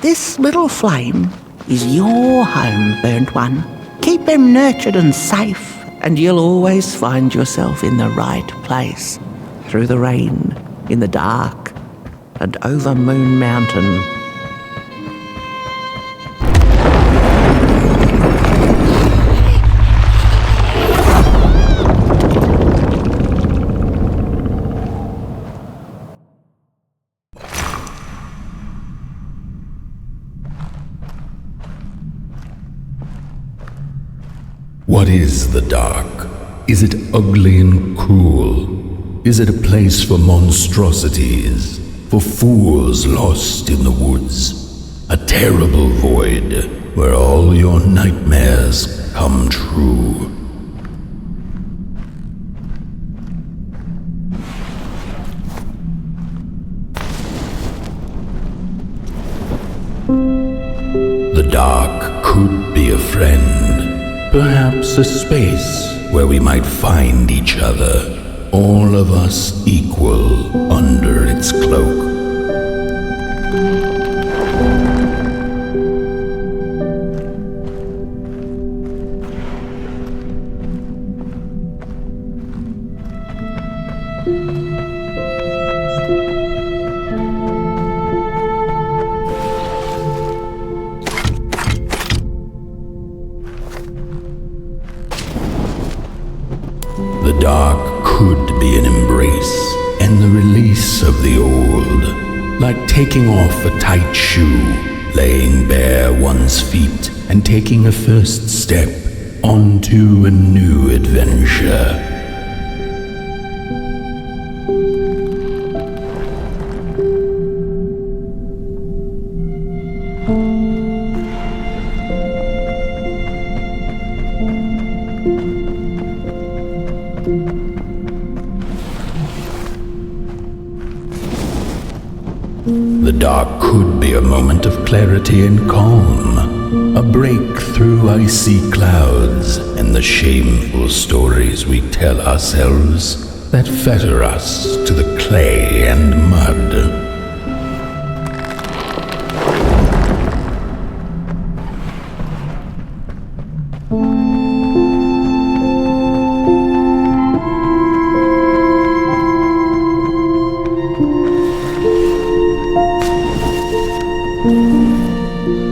This little flame is your home, burnt one. Keep him nurtured and safe, and you'll always find yourself in the right place. Through the rain, in the dark, and over Moon Mountain. What is the dark? Is it ugly and cruel? Is it a place for monstrosities, for fools lost in the woods? terrible void where all your nightmares come true. The dark could be a friend, perhaps a space where we might find each other, all of us equal under its cloak. The dark could be an embrace and the release of the old, like taking off a tight shoe, laying bare one's feet, and taking a first step onto a new adventure. The dark could be a moment of clarity and calm, a break through icy clouds and the shameful stories we tell ourselves that fetter us to the clay and mud.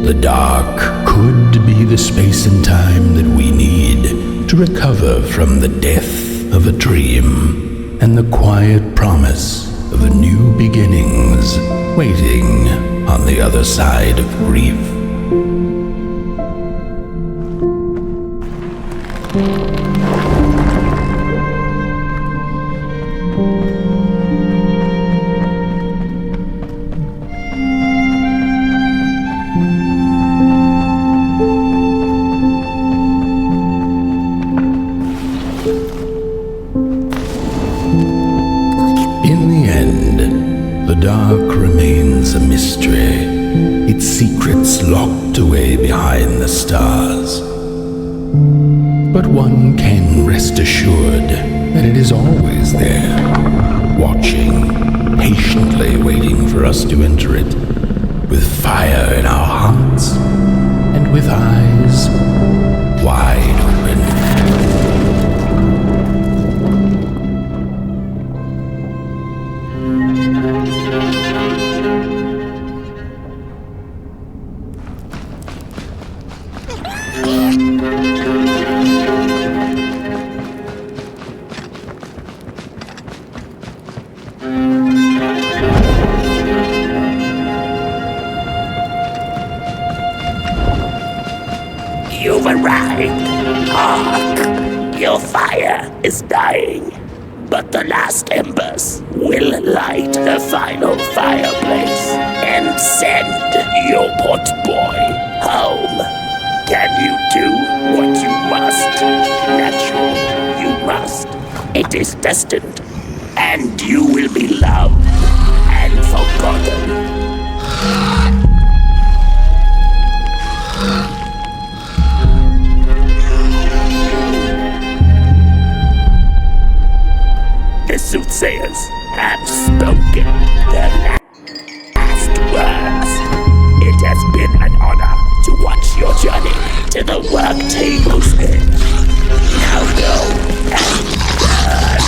The dark could be the space and time that we need to recover from the death of a dream and the quiet promise of new beginnings waiting on the other side of grief. The dark remains a mystery, its secrets locked away behind the stars. But one can rest assured that it is always there, watching, patiently waiting for us to enter it, with fire in our hearts and with eyes wide open. You've arrived. Hark! Your fire is dying, but the last embers will light the final fireplace and send your Potboy home. Can you do what you must? Naturally, you must. It is destined, and you will be loved and forgotten. The soothsayers have spoken their last words. It has been an honor to watch your journey to the work table's edge. Now go and burn.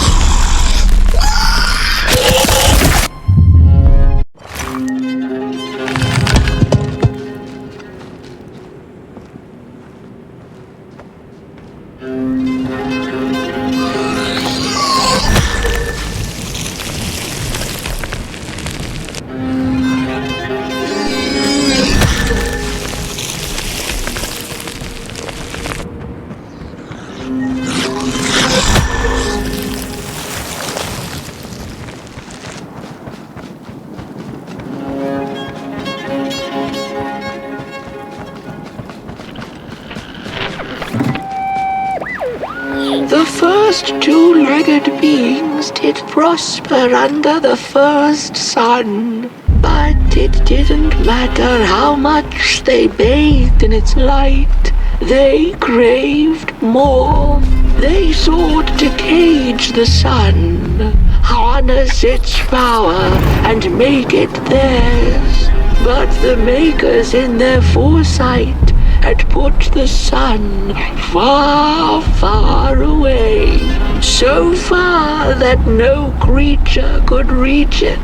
The first two-legged beings did prosper under the first sun. But it didn't matter how much they bathed in its light. They craved more. They sought to cage the sun, harness its power, and make it theirs. But the makers in their foresight had put the sun far, far away. So far that no creature could reach it.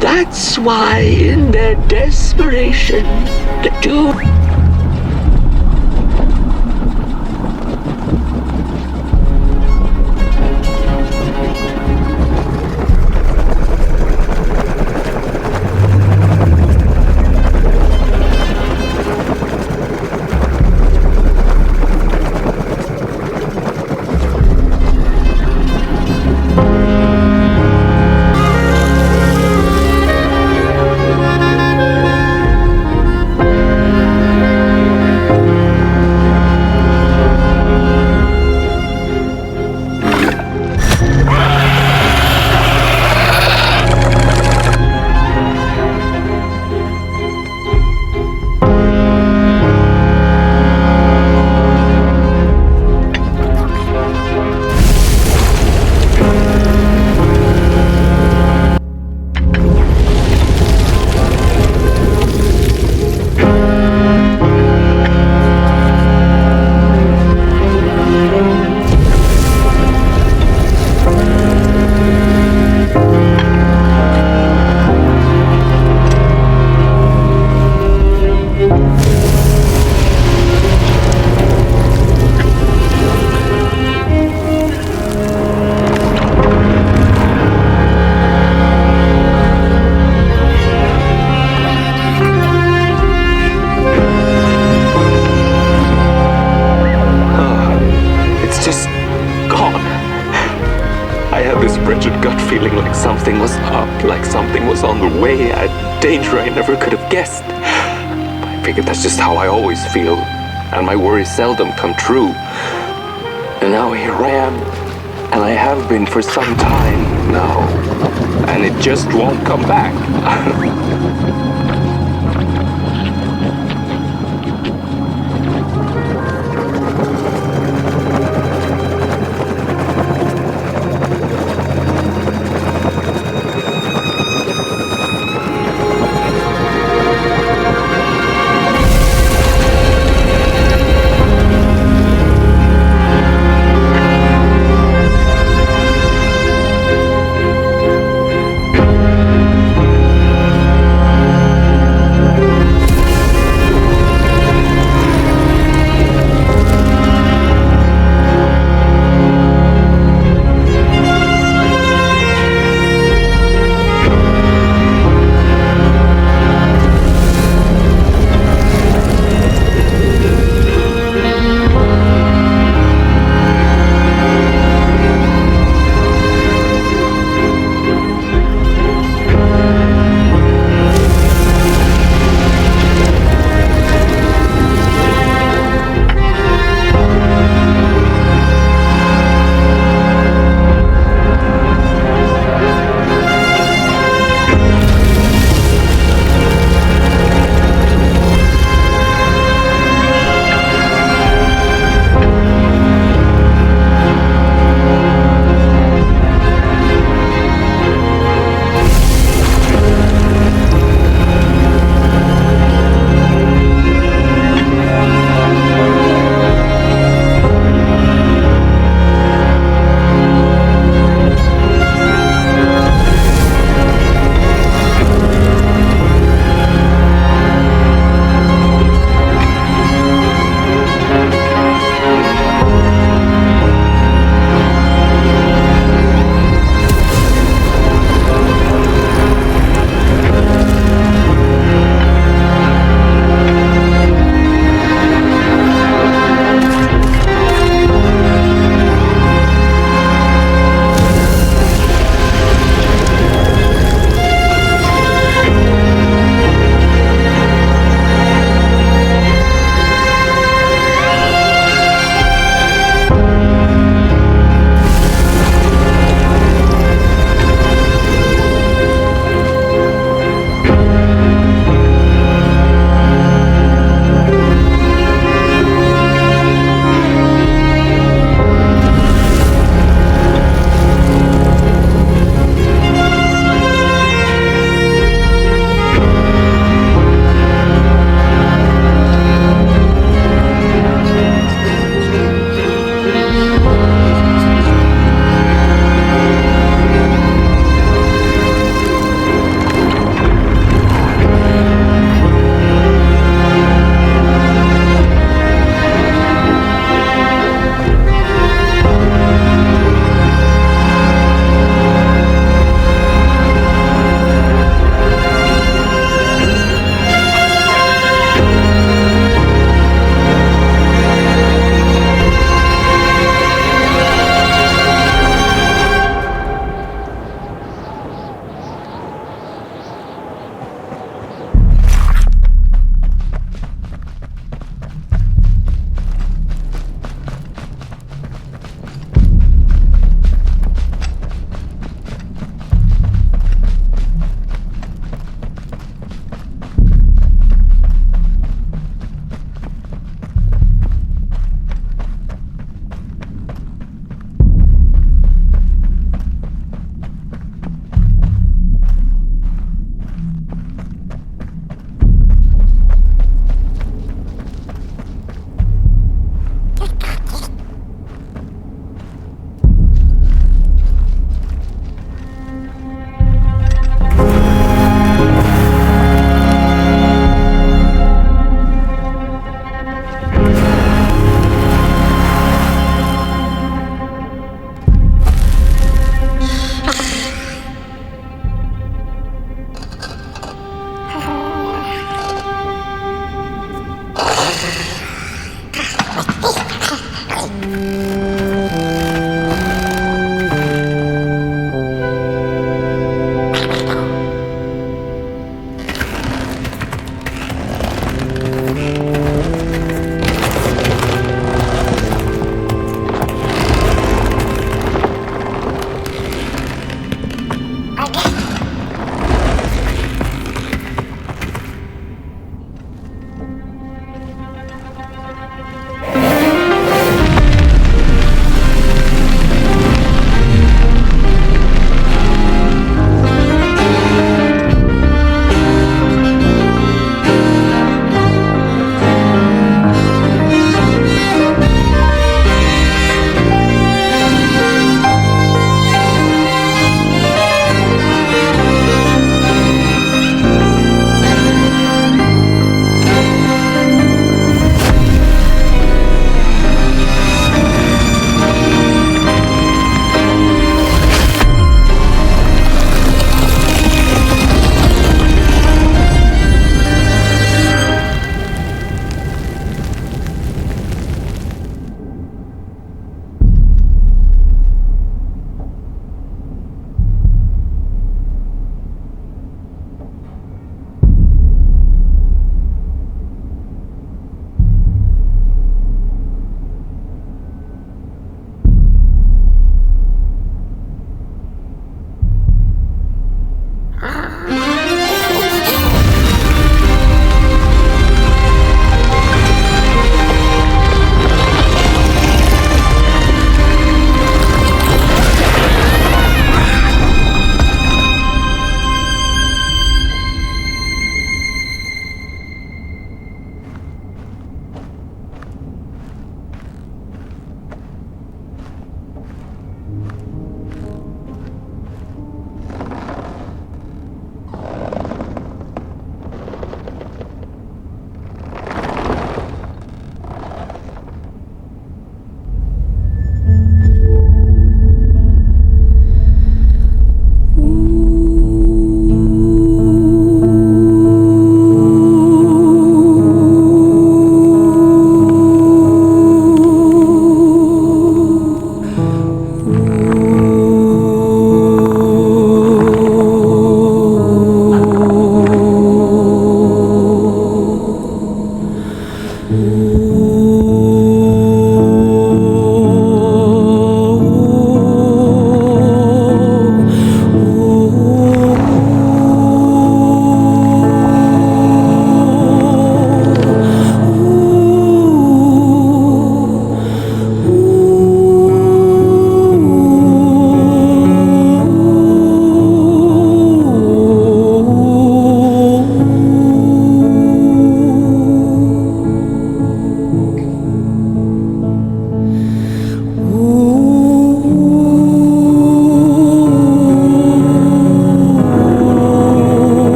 That's why, in their desperation, the two... Something was up, like something was on the way, a danger I never could have guessed. I figured that's just how I always feel, and my worries seldom come true. And now here I am, and I have been for some time now, and it just won't come back.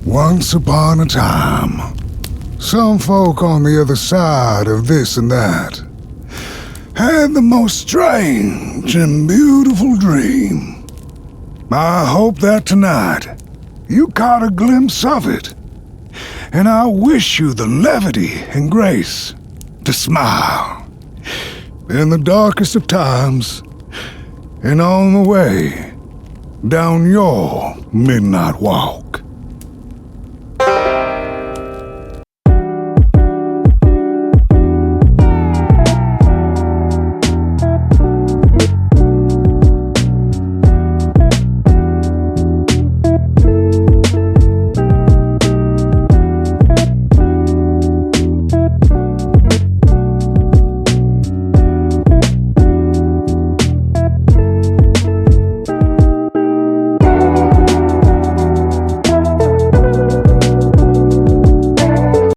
Once upon a time, some folk on the other side of this and that had the most strange and beautiful dream. I hope that tonight you caught a glimpse of it, and I wish you the levity and grace to smile in the darkest of times and on the way down your midnight walk.